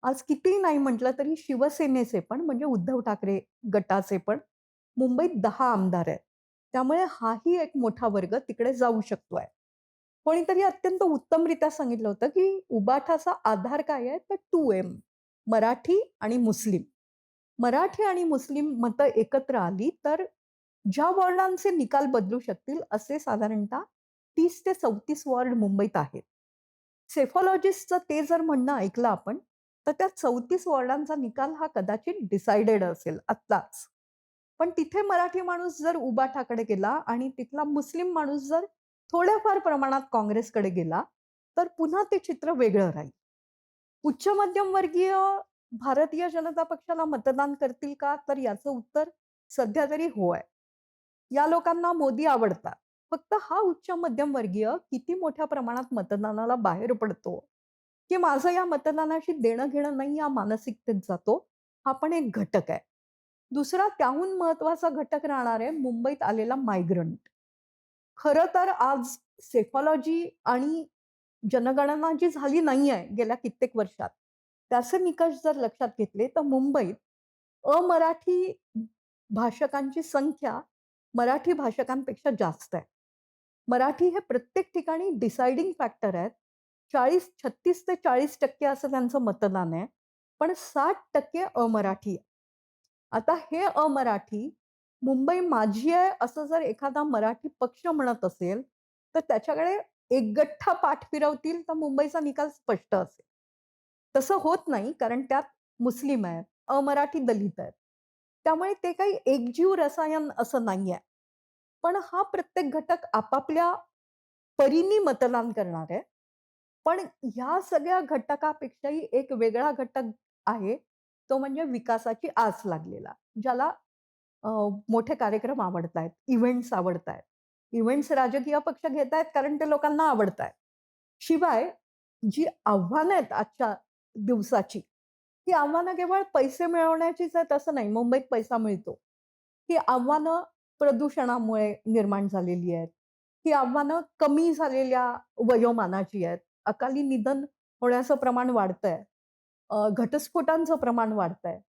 आज कितीही नाही म्हटलं तरी शिवसेनेचे पण म्हणजे उद्धव ठाकरे गटाचे पण मुंबईत 10 आमदार आहेत. त्यामुळे हाही एक मोठा वर्ग तिकडे जाऊ शकतोय. कोणीतरी अत्यंत उत्तमरित्या सांगितलं होतं, की उबाठाचा आधार काय आहे? तर 2M मराठी आणि मुस्लिम. मराठी आणि मुस्लिम मतं एकत्र आली तर ज्या वॉर्डांचे निकाल बदलू शकतील असे साधारणतः 30 ते 34 वॉर्ड मुंबईत आहेत. सेफॉलॉजिस्टचं ते जर म्हणणं ऐकलं आपण, तर त्या 34 वॉर्डांचा निकाल हा कदाचित डिसायडेड असेल आत्ताच. पण तिथे मराठी माणूस जर उबाठाकडे गेला आणि तिथला मुस्लिम माणूस जर थोड्याफार प्रमाणात काँग्रेसकडे गेला, तर पुन्हा ते चित्र वेगळं राहील. उच्च मध्यमवर्गीय भारतीय जनता पक्षाला मतदान करतील का? तर याचं उत्तर सध्या तरी हो आहे. या लोकांना मोदी आवडतात. फक्त हा उच्च मध्यमवर्गीय किती मोठ्या प्रमाणात मतदानाला बाहेर पडतो, की माझं या मतदानाशी देणं-घेणं नाही या मानसिकतेत जातो, हा पण एक घटक आहे. दुसरा त्याहून महत्त्वाचा घटक राहणार आहे मुंबईत आलेला मायग्रंट. खरं तर आज सेफॉलॉजी आणि जनगणना जी झाली नाहीये गेल्या कित्येक वर्षात, त्याचे निकष जर लक्षात घेतले, तर मुंबईत अमराठी भाषकांची संख्या मराठी भाषकांपेक्षा जास्त आहे. मराठी हे प्रत्येक ठिकाणी डिसायडिंग फॅक्टर आहेत. 36 ते 40% असं त्यांचं मतदान आहे. पण 60% अमराठी आहे. आता हे अमराठी मुंबई माझी आहे असं जर एखादा मराठी पक्ष म्हणत असेल, तर त्याच्याकडे एकगठ्ठा पाठ फिरवतील तर मुंबईचा निकाल स्पष्ट असेल. तसं होत नाही कारण त्यात मुस्लिम आहेत, अमराठी दलित आहेत. त्यामुळे ते काही एकजीव रसायन असं नाहीये. पण हा प्रत्येक घटक आपापल्या परीने मतदान करणार आहे. पण ह्या सगळ्या घटकापेक्षाही एक वेगळा घटक आहे, तो म्हणजे विकासाची आस लागलेला. ज्याला अ, मोठे कार्यक्रम आवडतायत, इव्हेंट्स आवडतायत. इव्हेंट्स राजकीय पक्ष घेतायत कारण ते लोकांना आवडतायत. शिवाय जी आव्हानं आहेत आजच्या दिवसाची, ही आव्हानं केवळ पैसे मिळवण्याचीच आहेत असं नाही. मुंबईत पैसा मिळतो. ही आव्हानं प्रदूषणामुळे निर्माण झालेली आहेत. ही आव्हानं कमी झालेल्या वयोमानाची आहेत. अकाली निधन होण्याचं प्रमाण वाढतंय. घटस्फोटांचं प्रमाण वाढतंय.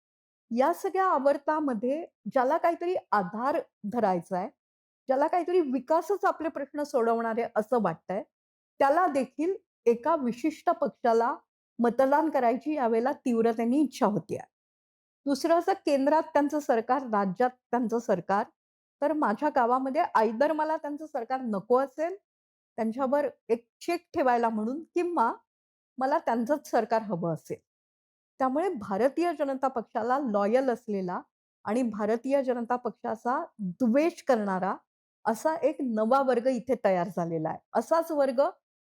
या सगळ्या आवर्तामध्ये ज्याला काहीतरी आधार धरायचा आहे, ज्याला काहीतरी विकासच आपले प्रश्न सोडवणार आहे असं वाटतंय, त्याला देखील एका विशिष्ट पक्षाला मतदान करायची यावेळेला तीव्रतेने इच्छा होतीये. दुसरं असं केंद्रात त्यांचं सरकार, राज्यात त्यांचं सरकार. तर माझ्या गावामध्ये आयदर मला त्यांचं सरकार नको असेल, त्यांच्यावर एक चेक ठेवायला म्हणून किंवा मला त्यांचंच सरकार हवं असेल. त्यामुळे भारतीय जनता पक्षाला लॉयल असलेला आणि भारतीय जनता पक्षाचा द्वेष करणारा असा एक नवा वर्ग इथे तयार झालेला आहे. असाच वर्ग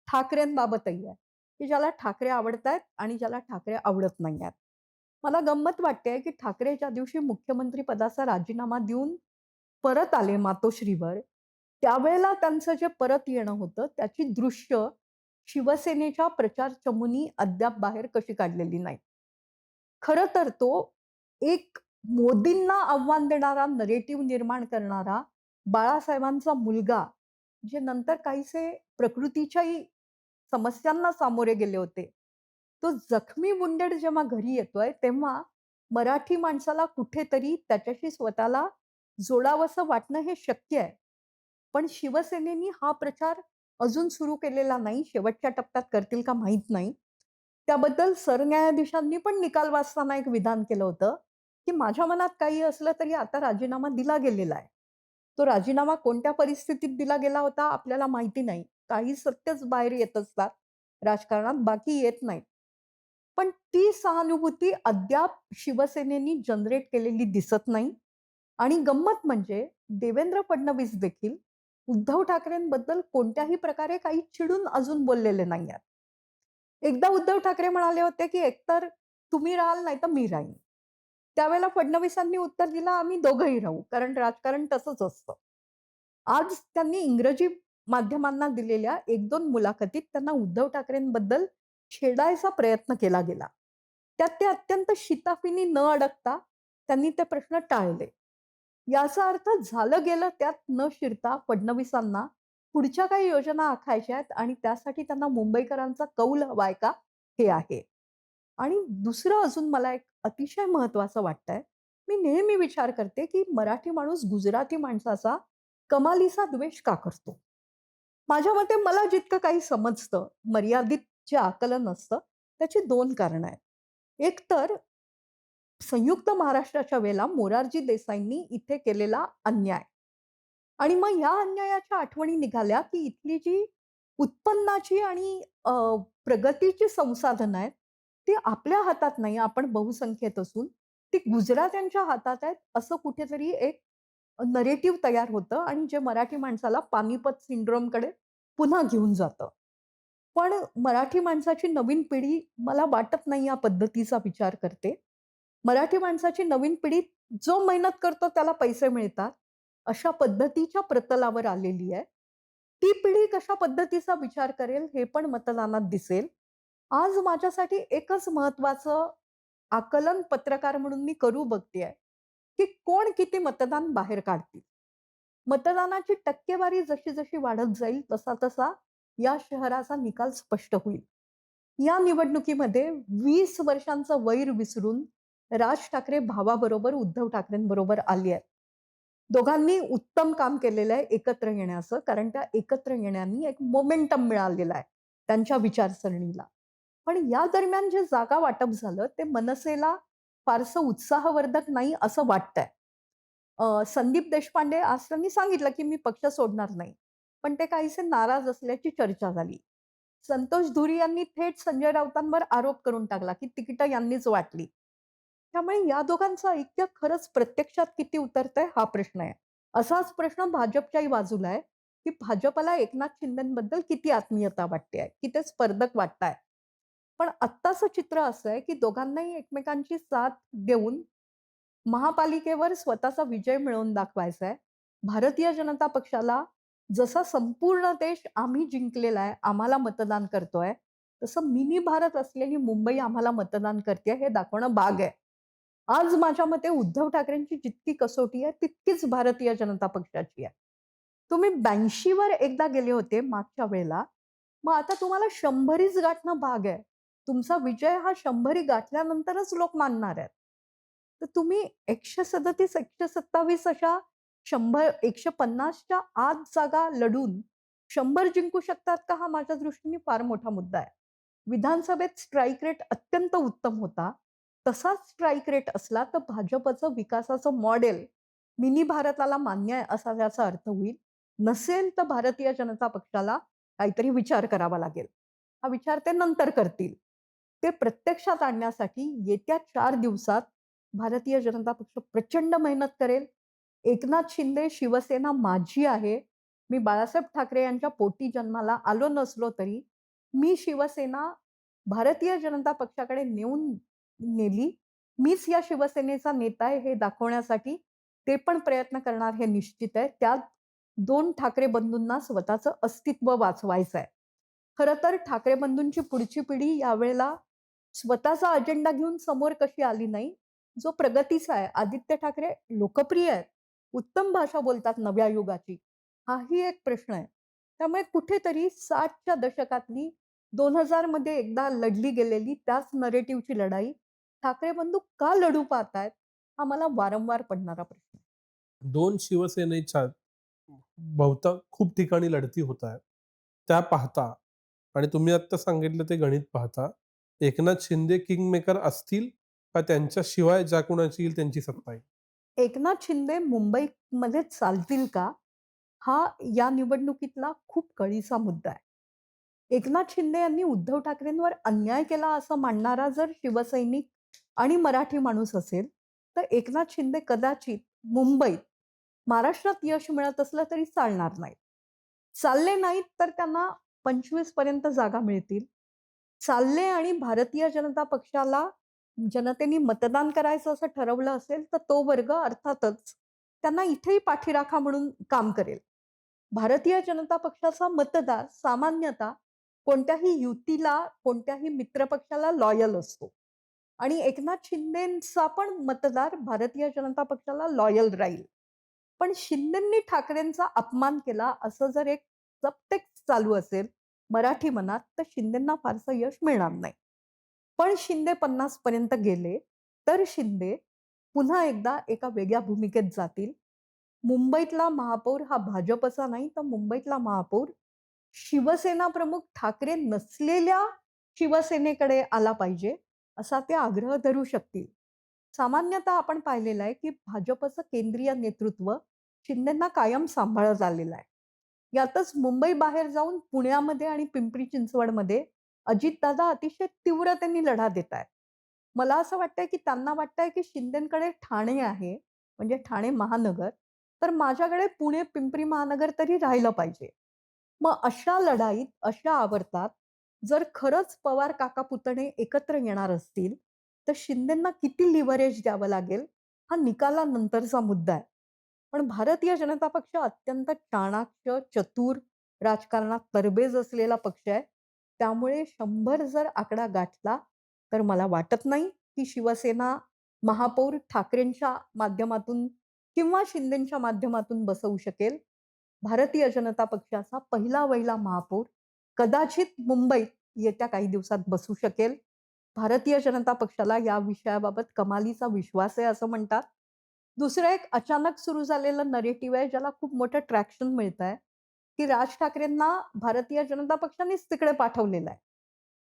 ठाकरेंबाबतही आहे, की ज्याला ठाकरे आवडतायत आणि ज्याला ठाकरे आवडत नाहीयेत. मला गंमत वाटते, की ठाकरे ज्या दिवशी मुख्यमंत्री पदाचा राजीनामा देऊन परत आले मातोश्रीवर, त्यावेळेला त्यांचं जे परत येणं होतं, त्याची दृश्य शिवसेनेच्या प्रचार चमूनी अद्याप बाहेर कशी काढलेली नाहीत. खरं तर तो एक मोदींना आव्हान देणारा नरेटिव्ह निर्माण करणारा बाळासाहेबांचा मुलगा, जे नंतर काहीसे प्रकृतीच्याही समस्यांना सामोरे गेले होते. तो जखमी वुंडेड जेव्हा घरी येतोय, तेव्हा मराठी माणसाला कुठेतरी त्याच्याशी स्वतःला जोडावसं वाटणं हे शक्य आहे. पण शिवसेनेनी हा प्रचार अजून सुरू केलेला नाही. शेवटच्या टप्प्यात करतील का माहीत नाही. त्याबद्दल सरन्यायाधीशांनी पण निकाल वाचताना एक विधान केलं होतं, की माझ्या मनात काही असलं तरी आता राजीनामा दिला गेलेला आहे. तो राजीनामा कोणत्या परिस्थितीत दिला गेला होता आपल्याला माहिती नाही. काही सत्यच बाहेर येत असतात राजकारणात, बाकी येत नाहीत. पण ती सहानुभूती अद्याप शिवसेनेनी जनरेट केलेली दिसत नाही आणि गंमत म्हणजे देवेंद्र फडणवीस देखील उद्धव ठाकरेंबद्दल कोणत्याही प्रकारे काही चिडून अजून बोललेले नाहीयेत. एकदा उद्धव ठाकरे म्हणाले होते, की एकतर तुम्ही राहाल नाहीतर मी राहीन. त्यावेळेला फडणवीसांनी उत्तर दिलं, "आम्ही दोघंही राहू." कारण राजकारण तसंच असतं. आज त्यांनी इंग्रजी माध्यमांना दिलेल्या 1-2 मुलाखतीत त्यांना उद्धव ठाकरेंबद्दल छेडायचा प्रयत्न केला गेला. त्यात ते अत्यंत शिताफीने न अडकता त्यांनी ते प्रश्न टाळले. याचा अर्थ झालं गेलं त्यात न शिरता फडणवीसांना पुढच्या काही योजना आखायच्या आहेत आणि त्यासाठी त्यांना मुंबईकरांचा कौल हवाय का? हे आहे. आणि दुसरं अजून मला एक अतिशय महत्त्वाचं वाटतंय. मी नेहमी विचार करते, की मराठी माणूस गुजराती माणसाचा कमालीचा द्वेष का करतो? माझ्या मते मला जितकं काही समजतं, मर्यादित जे आकलन असतं, त्याची 2 कारणं आहेत. एक तर संयुक्त महाराष्ट्राच्या वेळेला मोरारजी देसाईंनी इथे केलेला अन्याय आणि मग ह्या अन्यायाच्या आठवणी निघाल्या, की इथली जी उत्पन्नाची आणि प्रगतीची संसाधनं आहेत, ती आपल्या हातात नाही. आपण बहुसंख्येत असून ती गुजरात्यांच्या हातात आहेत, असं कुठेतरी एक नरेटिव्ह तयार होतं आणि जे मराठी माणसाला पानिपत सिंड्रोमकडे पुन्हा घेऊन जातं. पण मराठी माणसाची नवीन पिढी मला वाटत नाही या पद्धतीचा विचार करते. मराठी माणसाची नवीन पिढी जो मेहनत करतो त्याला पैसे मिळतात, अशा पद्धतीच्या प्रतलावर आलेली आहे. ती पिढी कशा पद्धतीचा विचार करेल हे पण मतदानात दिसेल. आज माझ्यासाठी एकच महत्त्वाचं आकलन पत्रकार म्हणून मी करू बघतेय, की कोण किती मतदान बाहेर काढतील. मतदानाची टक्केवारी जशी-जशी वाढत जाईल तसा-तसा या शहराचा निकाल स्पष्ट होईल. या निवडणुकीमध्ये 20 वर्षांचं वैर विसरून राज ठाकरे भावाबरोबर उद्धव ठाकरेंबरोबर आली आहेत. दोघांनी उत्तम काम केलेलं आहे एकत्र येण्याचं, कारण त्या एकत्र येण्यानी एक मोमेंटम मिळालेला आहे त्यांच्या विचारसरणीला. पण या दरम्यान जे जागा वाटप झालं ते मनसेला फारसं उत्साहवर्धक नाही असं वाटतंय. संदीप देशपांडे आज त्यांनी सांगितलं, की मी पक्ष सोडणार नाही. पण ते काहीसे नाराज असल्याची चर्चा झाली. संतोष धुरी यांनी थेट संजय राऊतांवर आरोप करून टाकला, की तिकीटं यांनीच वाटली. त्यामुळे या दोघांचं ऐक्य खरंच प्रत्यक्षात किती उतरतंय हा प्रश्न आहे. असाच प्रश्न भाजपच्याही बाजूला आहे, की भाजपला एकनाथ शिंदेबद्दल किती आत्मीयता वाटतेय, की ते स्पर्धक वाटताय. पण आत्ताचं चित्र असं आहे, की दोघांनाही एकमेकांची साथ देऊन महापालिकेवर स्वतःचा विजय मिळवून दाखवायचा आहे. भारतीय जनता पक्षाला जसा संपूर्ण देश आम्ही जिंकलेला आहे, आम्हाला मतदान करतोय, तसं मिनी भारत असलेली मुंबई आम्हाला मतदान करतेय हे दाखवणं भाग आहे. आज माझ्या मते उद्धव ठाकरेंची जितकी कसोटी आहे, तितकीच भारतीय जनता पक्षाची आहे. तुम्ही 82 वर एकदा गेले होते मागच्या वेळेला. मग आता तुम्हाला 100च गाठणं भाग आहे. तुमचा विजय हा 100 गाठल्यानंतरच लोक मानणार आहेत. तर तुम्ही 137, 127 अशा 100 150च्या आत जागा लढून 100 जिंकू शकतात का? हा माझ्या दृष्टीने फार मोठा मुद्दा आहे. विधानसभेत स्ट्राईक रेट अत्यंत उत्तम होता. तसाच स्ट्राईक रेट असला तर भाजपचं विकासाचं मॉडेल मिनी भारताला मान्य आहे असा त्याचा अर्थ होईल. नसेल तर भारतीय जनता पक्षाला काहीतरी विचार करावा लागेल. हा विचार ते नंतर करतील. ते प्रत्यक्षात आणण्यासाठी येत्या 4 दिवसात भारतीय जनता पक्ष प्रचंड मेहनत करेल. एकनाथ शिंदे शिवसेना माझी आहे. मी बाळासाहेब ठाकरे यांच्या पोटी जन्माला आलो नसलो तरी मी शिवसेना भारतीय जनता पक्षाकडे नेली. मीच या शिवसेनेचा नेता आहे हे दाखवण्यासाठी ते पण प्रयत्न करणार हे निश्चित आहे. त्यात 2 ठाकरे बंधूंना स्वतःचं अस्तित्व वाचवायचं आहे. खरं तर ठाकरे बंधूंची पुढची पिढी यावेळेला स्वतःचा अजेंडा घेऊन समोर कशी आली नाही, जो प्रगतीचा आहे. आदित्य ठाकरे लोकप्रिय आहेत. उत्तम भाषा बोलतात नव्या युगाची. हाही एक प्रश्न आहे. त्यामुळे कुठेतरी 60च्या दशकातली 2000 मध्ये एकदा लढली गेलेली त्याच नरेटिव्हची लढाई ठाकरे बंधू का लढू पाहतायत? हा मला वारंवार पडणारा प्रश्न आहे. 2 शिवसेनेच्या बहुतेक खूप ठिकाणी लढती होत आहेत. त्या पाहता आणि तुम्ही आत्ता सांगितलं ते गणित पाहता, एकनाथ शिंदे किंगमेकर असतील का त्यांच्याशिवाय ज्या कोणाची येईल त्यांची सत्ता येईल? एकनाथ शिंदे मुंबईमध्ये चालतील का? हा या निवडणुकीतला खूप कळीचा मुद्दा आहे. एकनाथ शिंदे यांनी उद्धव ठाकरेंवर अन्याय केला असं मानणारा जर शिवसैनिक आणि मराठी माणूस असेल, तर एकनाथ शिंदे कदाचित मुंबईत, महाराष्ट्रात यश मिळत असलं तरी चालणार नाही. चालले नाहीत तर त्यांना 25 पर्यंत जागा मिळतील. चालले आणि भारतीय जनता पक्षाला जनतेने मतदान करायचं असं ठरवलं असेल, तर तो वर्ग अर्थातच त्यांना इथेही पाठीराखा म्हणून काम करेल. भारतीय जनता पक्षाचा मतदार सामान्यतः कोणत्याही युतीला, कोणत्याही मित्रपक्षाला लॉयल असतो आणि एकनाथ शिंदेंचा पण मतदार भारतीय जनता पक्षाला लॉयल राहील. पण शिंदेंनी ठाकरेंचा अपमान केला असं जर एक सबटेक्स्ट चालू असेल मराठी मनात, तर शिंदेंना फारसं यश मिळणार नाही. पण शिंदे 50 पर्यंत गेले, तर शिंदे पुन्हा एकदा एका वेगळ्या भूमिकेत जातील. मुंबईतला महापौर हा भाजपचा नाही, तर मुंबईतला महापौर शिवसेना प्रमुख ठाकरे नसलेल्या शिवसेनेकडे आला पाहिजे, असा ते आग्रह धरू शकतील. सामान्यतः आपण पाहिलेलं आहे, की भाजपचं केंद्रीय नेतृत्व शिंदेंना कायम सांभाळत आलेलं आहे. यातच मुंबई बाहेर जाऊन पुण्यामध्ये आणि पिंपरी चिंचवडमध्ये अजितदादा अतिशय तीव्रतेने लढा देत आहेत. मला असं वाटतंय, की त्यांना वाटतंय, की शिंदेंकडे ठाणे आहे, म्हणजे ठाणे महानगर, तर माझ्याकडे पुणे, पिंपरी महानगर तरी राहिलं पाहिजे. मग अशा लढाईत, अशा आवर्तात जर खरंच पवार काका पुतणे एकत्र येणार असतील, तर शिंदेंना किती लिव्हरेज द्यावं लागेल, हा निकालानंतरचा मुद्दा आहे. पण भारतीय जनता पक्ष अत्यंत चाणाक्ष, चतुर, राजकारणात तरबेज असलेला पक्ष आहे. त्यामुळे 100 जर आकडा गाठला, तर मला वाटत नाही, की शिवसेना महापौर ठाकरेंच्या माध्यमातून किंवा शिंदेंच्या माध्यमातून बसवू शकेल. भारतीय जनता पक्षाचा पहिला-वहिला महापौर कदाचित मुंबईत येत्या काही दिवसात बसू शकेल. भारतीय जनता पक्षाला या विषयाबाबत कमालीचा विश्वास आहे असं म्हणतात. दुसरं एक अचानक सुरू झालेलं नरेटिव्ह आहे ज्याला खूप मोठं ट्रॅक्शन मिळतंय, की राज ठाकरेंना भारतीय जनता पक्षानेच तिकडे पाठवलेलं आहे.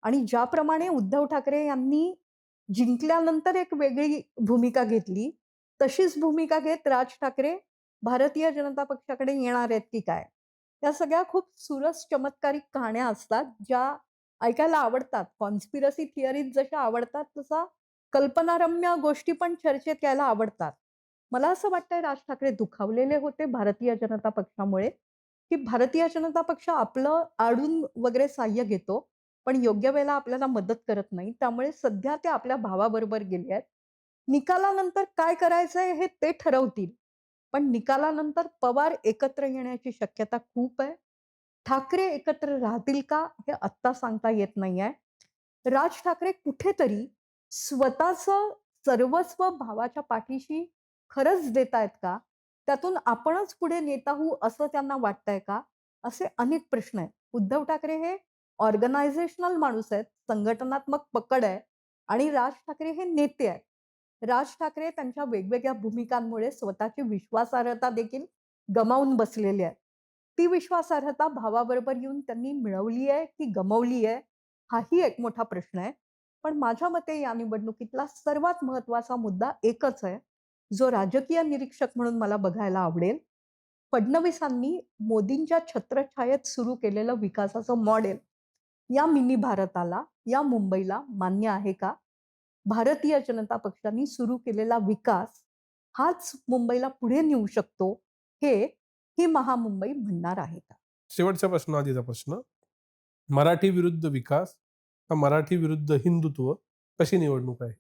आणि ज्याप्रमाणे उद्धव ठाकरे यांनी जिंकल्यानंतर एक वेगळी भूमिका घेतली, तशीच भूमिका घेत राज ठाकरे भारतीय जनता पक्षाकडे येणार आहेत की काय? या सगळ्या खूप सुरस चमत्कारिक कहाण्या असतात, ज्या ऐकायला आवडतात. कॉन्स्पिरसी थिअरीज जशा आवडतात, तसा कल्पनारम्य गोष्टी पण चर्चेत यायला आवडतात. मला असं वाटतंय राज ठाकरे दुखावलेले होते भारतीय जनता पक्षामुळे, की भारतीय जनता पक्ष आपलं आडून वगैरे सहाय्य घेतो, पण योग्य वेळेला आपल्याला मदत करत नाही. त्यामुळे सध्या ते आपल्या भावाबरोबर गेले आहेत. निकालानंतर काय करायचंय हे ते ठरवतील. पण निकालानंतर पवार एकत्र येण्याची शक्यता खूप आहे. ठाकरे एकत्र राहतील का? हे आत्ता सांगता येत नाहीये. राज ठाकरे कुठेतरी स्वतःचं सर्वस्व भावाच्या पाठीशी खरंच देतायत का? त्यातून आपणच पुढे नेता होऊ असं त्यांना वाटतंय का? असे अनेक प्रश्न आहेत. उद्धव ठाकरे हे ऑर्गनायझेशनल माणूस आहेत, संघटनात्मक पकड आहे आणि राज ठाकरे हे नेते आहेत. राज ठाकरे त्यांच्या वेगवेगळ्या भूमिकांमुळे स्वतःची विश्वासार्हता देखील गमावून बसलेले आहेत. ती विश्वासार्हता भावाबरोबर येऊन त्यांनी मिळवली आहे की गमावली आहे? हाही एक मोठा प्रश्न आहे. पण माझ्या मते या निवडणुकीतला सर्वात महत्त्वाचा मुद्दा एकच आहे, जो राजकीय निरीक्षक म्हणून मला बघायला आवडेल. फडणवीसांनी मोदींच्या छत्रछायेत सुरू केलेलं विकासाचं मॉडेल या मिनी भारताला, या मुंबईला मान्य आहे का? भारतीय जनता पक्षाने सुरू केलेला विकास हाच मुंबईला पुढे नेऊ शकतो, हे ही महामुंबई म्हणणार आहे का? शेवटचा प्रश्न, आधीचा प्रश्न. मराठी विरुद्ध विकास का मराठी विरुद्ध हिंदुत्व, कशी निवडणूक आहे?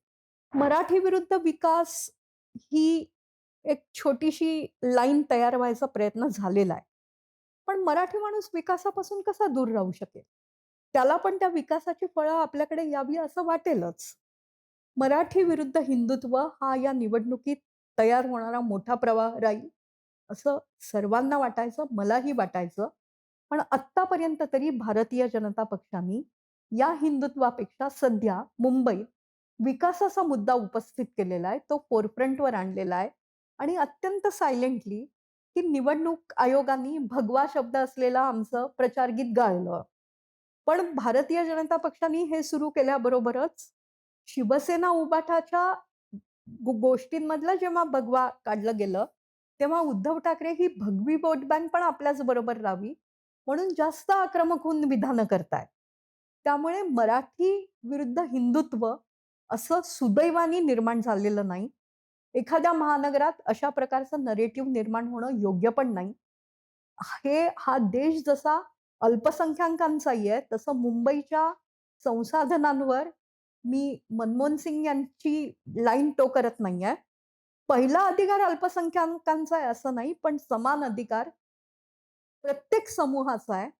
मराठी विरुद्ध विकास ही एक छोटीशी लाईन तयार व्हायचा प्रयत्न झालेला आहे. पण मराठी माणूस विकासापासून कसा दूर राहू शकेल? त्याला पण त्या विकासाची फळं आपल्याकडे यावी असं वाटेलच. मराठी विरुद्ध हिंदुत्व हा या निवडणुकीत तयार होणारा मोठा प्रवाह राहील, असं सर्वांना वाटायचं, मलाही वाटायचं. पण आत्तापर्यंत तरी भारतीय जनता पक्षाने या हिंदुत्वापेक्षा सध्या मुंबईत विकासाचा मुद्दा उपस्थित केलेला आहे. तो फोरफ्रंटवर आणलेला आहे आणि अत्यंत सायलेंटली, की निवडणूक आयोगाने भगवा शब्द असलेलं आमचं प्रचारगीत गायलं. पण भारतीय जनता पक्षाने हे सुरू केल्याबरोबरच शिवसेना उबाठाच्या गोष्टींमधलं जेव्हा भगवा काढलं गेलं, तेव्हा उद्धव ठाकरे ही भगवी वोट बँक पण आपल्याच बरोबर राहावी, म्हणून जास्त आक्रमक होऊन विधानं करतायत. त्यामुळे मराठी विरुद्ध हिंदुत्व असं सुदैवाने निर्माण झालेलं नाही. एखाद्या महानगरात अशा प्रकारचं नरेटिव्ह निर्माण होणं योग्य पण नाही. हा देश जसा अल्पसंख्याकांचाही आहे, तसं मुंबईच्या संसाधनांवर मी मनमोहन सिंग यांची लाईन टो करत नाहीये. पहिला अधिकार अल्पसंख्याकांचा आहे असं नाही, पण समान अधिकार प्रत्येक समूहाचा आहे.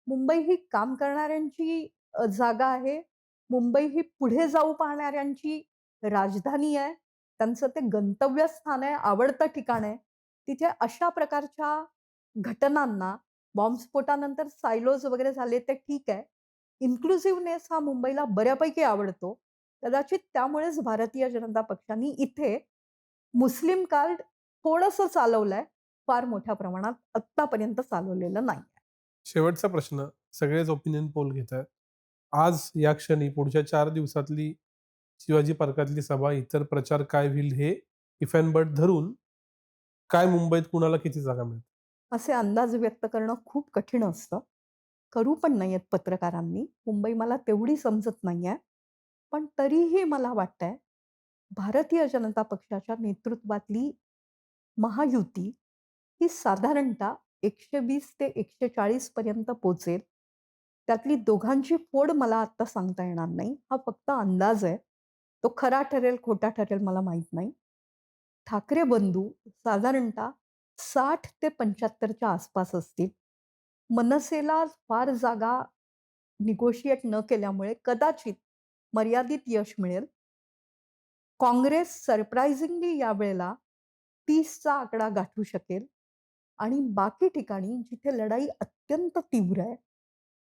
मुंबई ही काम करणाऱ्यांची जागा आहे. मुंबई ही पुढे जाऊ पाहणाऱ्यांची राजधानी आहे. त्यांचं ते गंतव्यस्थान आहे, आवडतं ठिकाण आहे. तिथे अशा प्रकारच्या घटनांना बॉम्बस्फोटानंतर सायलोज वगैरे झाले ते ठीक आहे. इन्क्लुसिव्हनेस हा मुंबईला बऱ्यापैकी आवडतो. कदाचित त्यामुळेच भारतीय जनता पक्षाने इथे मुस्लिम कार्ड थोडंसं चालवलंय. फार मोठ्या प्रमाणात आत्तापर्यंत चालवलेलं नाही. शेवटचा प्रश्न, सगळेच ओपिनियन पोल घेतायत. आज या क्षणी पुढच्या 4 दिवसातली शिवाजी पार्कातली सभा, इतर प्रचार काय होईल हे इफ एंड बट धरून काय मुंबईत कुणाला किती जागा मिळतील? असे अंदाज व्यक्त करणं खूप कठीण असतं. करू पण नाहीयेत पत्रकारांनी. मुंबई मला तेवढी समजत नाहीये. पण तरीही मला वाटतंय, भारतीय जनता पक्षाच्या नेतृत्वातली महायुती ही साधारणतः 120 ते 140 पर्यंत पोहोचेल. त्यातली दोघांची फोड मला आत्ता सांगता येणार नाही. हा फक्त अंदाज आहे. तो खरा ठरेल, खोटा ठरेल मला माहीत नाही. ठाकरे बंधू साधारणतः 60 ते 75च्या आसपास असतील. मनसेला फार जागा निगोशिएट न केल्यामुळे कदाचित मर्यादित यश मिळेल. काँग्रेस सरप्रायझिंगली यावेळेला 30चा आकडा गाठू शकेल आणि बाकी ठिकाणी जिथे लढाई अत्यंत तीव्र आहे,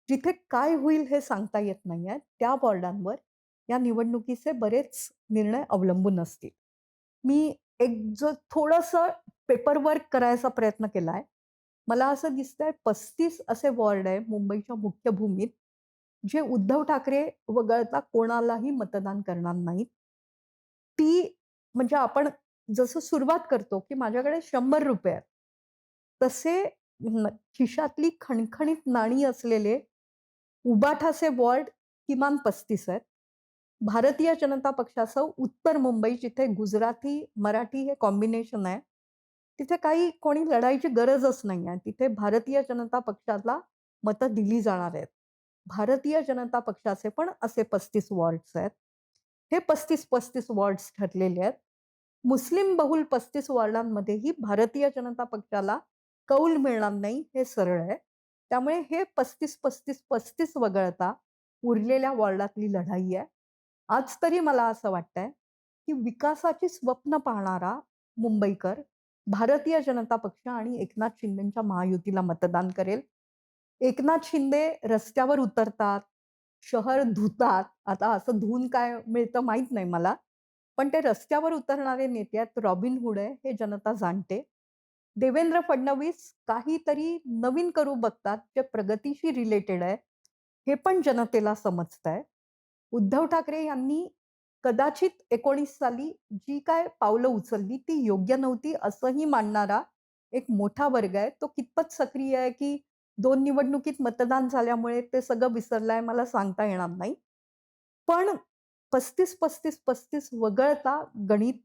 जिथे काय होईल हे सांगता येत नाहीये, त्या वॉर्डांवर या निवडणुकीचे बरेच निर्णय अवलंबून असतील. मी एक जो थोडंसं पेपर वर्क करायचा प्रयत्न केलाय. मला असं दिसतंय 35 असे वॉर्ड आहे मुंबईच्या मुख्य भूमीत, जे उद्धव ठाकरे वगळता कोणालाही मतदान करणार नाहीत. ती म्हणजे आपण जसं सुरुवात करतो, की माझ्याकडे ₹100 आहेत. तसे खिशातली खणखणीत नाणी असलेले उबाठाचे वॉर्ड किमान 35 आहेत. भारतीय जनता पक्षाचं उत्तर मुंबई जिथे गुजराती, मराठी हे कॉम्बिनेशन आहे. तिथे काही कोणी लढायची गरजच नाही आहे. तिथे भारतीय जनता पक्षाला मतं दिली जाणार आहेत. भारतीय जनता पक्षाचे पण असे 35 वॉर्ड्स आहेत. हे 35-35 वॉर्ड्स ठरलेले आहेत. मुस्लिम बहुल 35 वॉर्डांमध्येही भारतीय जनता पक्षाला कौल मिळणार नाही हे सरळ आहे. त्यामुळे हे 35-35-35 वगळता उरलेल्या वॉर्डातली लढाई आहे. आज तरी मला असं वाटतंय, की विकासाची स्वप्न पाहणारा मुंबईकर भारतीय जनता पक्ष आणि एकनाथ शिंदेच्या महायुतीला मतदान करेल. एकनाथ शिंदे रस्त्यावर उतरतात, शहर धुतात. आता असं धुवून काय मिळतं माहीत नाही मला. पण ते रस्त्यावर उतरणारे नेते आहेत, रॉबिन हुड आहे, हे जनता जाणते. देवेंद्र फडणवीस काहीतरी नवीन करू बघतात, जे प्रगतीशी रिलेटेड आहे. हे पण जनतेला समजतंय. उद्धव ठाकरे यांनी कदाचित 19 साली जी काय पावलं उचलली ती योग्य नव्हती असंही मानणारा एक मोठा वर्ग आहे. तो कितपत सक्रिय आहे, की 2 निवडणुकीत मतदान झाल्यामुळे ते सगळं विसरलाय मला सांगता येणार नाही. पण 35-35-35 वगळता गणित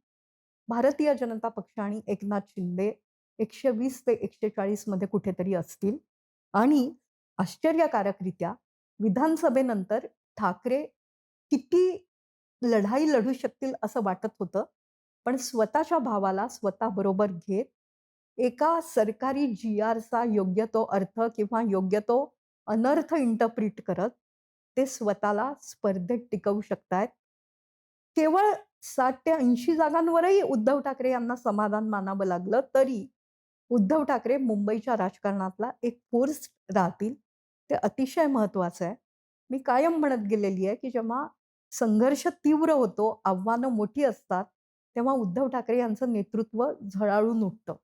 भारतीय जनता पक्ष आणि एकनाथ शिंदे 120 ते 140 मध्ये कुठेतरी असतील आणि आश्चर्यकारकरित्या विधानसभेनंतर ठाकरे किती लढाई लढू शकतील असं वाटत होतं. पण स्वतःच्या भावाला स्वतःबरोबर घेत एका सरकारी जी-आरचा योग्य तो अर्थ किंवा योग्य तो अनर्थ इंटरप्रिट करत ते स्वतःला स्पर्धेत टिकवू शकतायत. केवळ 60 ते 80 जागांवरही उद्धव ठाकरे यांना समाधान मानावं लागलं तरी उद्धव ठाकरे मुंबईच्या राजकारणातला एक फोर्स राहतील. ते अतिशय महत्वाचं आहे. मी कायम म्हणत गेलेली आहे, की जेव्हा संघर्ष तीव्र होतो, आव्हानं मोठी असतात, तेव्हा उद्धव ठाकरे यांचं नेतृत्व झळाळून उठतं.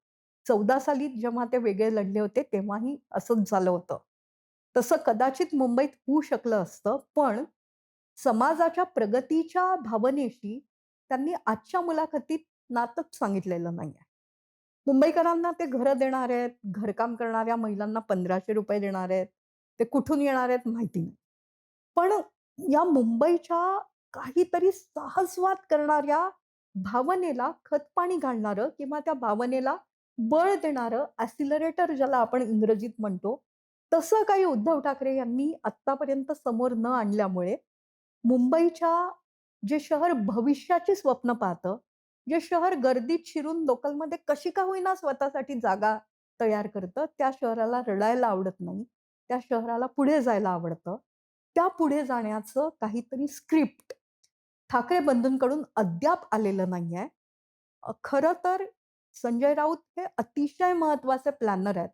14 साली जेव्हा ते वेगळे लढले होते, तेव्हाही असंच झालं होतं. तसं कदाचित मुंबईत होऊ शकलं असतं, पण समाजाच्या प्रगतीच्या भावनेशी त्यांनी आजच्या मुलाखतीत नातच सांगितलेलं नाहीये. मुंबईकरांना ते घरं देणार आहेत, घरकाम करणाऱ्या महिलांना ₹1500 देणार आहेत. ते कुठून येणार आहेत माहिती नाही. पण या मुंबईच्या काहीतरी साहसवाद करणाऱ्या भावनेला खतपाणी घालणारं किंवा त्या भावनेला बळ देणारं ॲक्सिलरेटर ज्याला आपण इंग्रजीत म्हणतो, तसं काही उद्धव ठाकरे यांनी आत्तापर्यंत समोर न आणल्यामुळे मुंबईच्या जे शहर भविष्याची स्वप्न पाहतं, जे शहर गर्दीत शिरून लोकलमध्ये कशी का होईना स्वतःसाठी जागा तयार करतं, त्या शहराला रडायला आवडत नाही. त्या शहराला पुढे जायला आवडतं. त्या पुढे जाण्याचं काहीतरी स्क्रिप्ट ठाकरे बंधूंकडून अद्याप आलेलं नाहीये. खरं तर संजय राऊत हे अतिशय महत्वाचे प्लॅनर आहेत.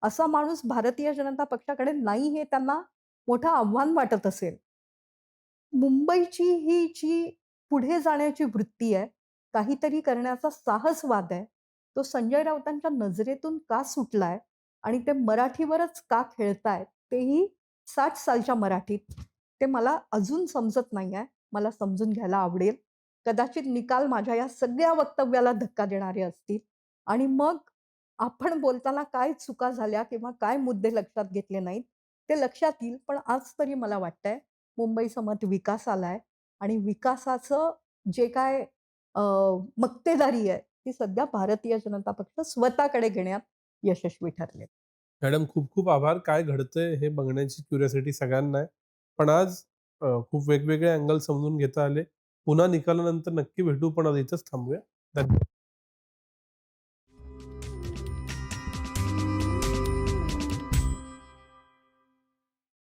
असा माणूस भारतीय जनता पक्षाकडे नाही हे त्यांना मोठं आव्हान वाटत असेल. मुंबईची ही जी पुढे जाण्याची वृत्ती आहे, काहीतरी करण्याचा साहसवाद आहे, तो संजय राऊतांच्या नजरेतून का सुटलाय आणि ते मराठीवरच का खेळतायत, तेही 60 सालच्या मराठीत, ते मला अजून समजत नाहीये. मला समजून घ्यायला आवडेल. कदाचित निकाल माझ्या या सगळ्या वक्तव्याला धक्का देणारे असतील आणि मग आपण बोलताना काय चुका झाल्या किंवा काय मुद्दे लक्षात घेतले नाहीत, ते लक्षात येईल. पण आज तरी मला वाटतंय मुंबईचं मत विकासाला आहे आणि विकासाचं जे काय अ, मक्तेदारी आहे, ती सध्या भारतीय जनता पक्ष स्वतःकडे घेण्यात यशस्वी ठरले. मॅडम खूप खूप आभार. काय घडतंय हे बघण्याची क्युरिओसिटी सगळ्यांना आहे. पण आज खूप वेगवेगळे अँगल समजून घेता आले. पुन्हा निकालानंतर नक्की भेटू, पण आज इथंच थांबूया. धन्यवाद.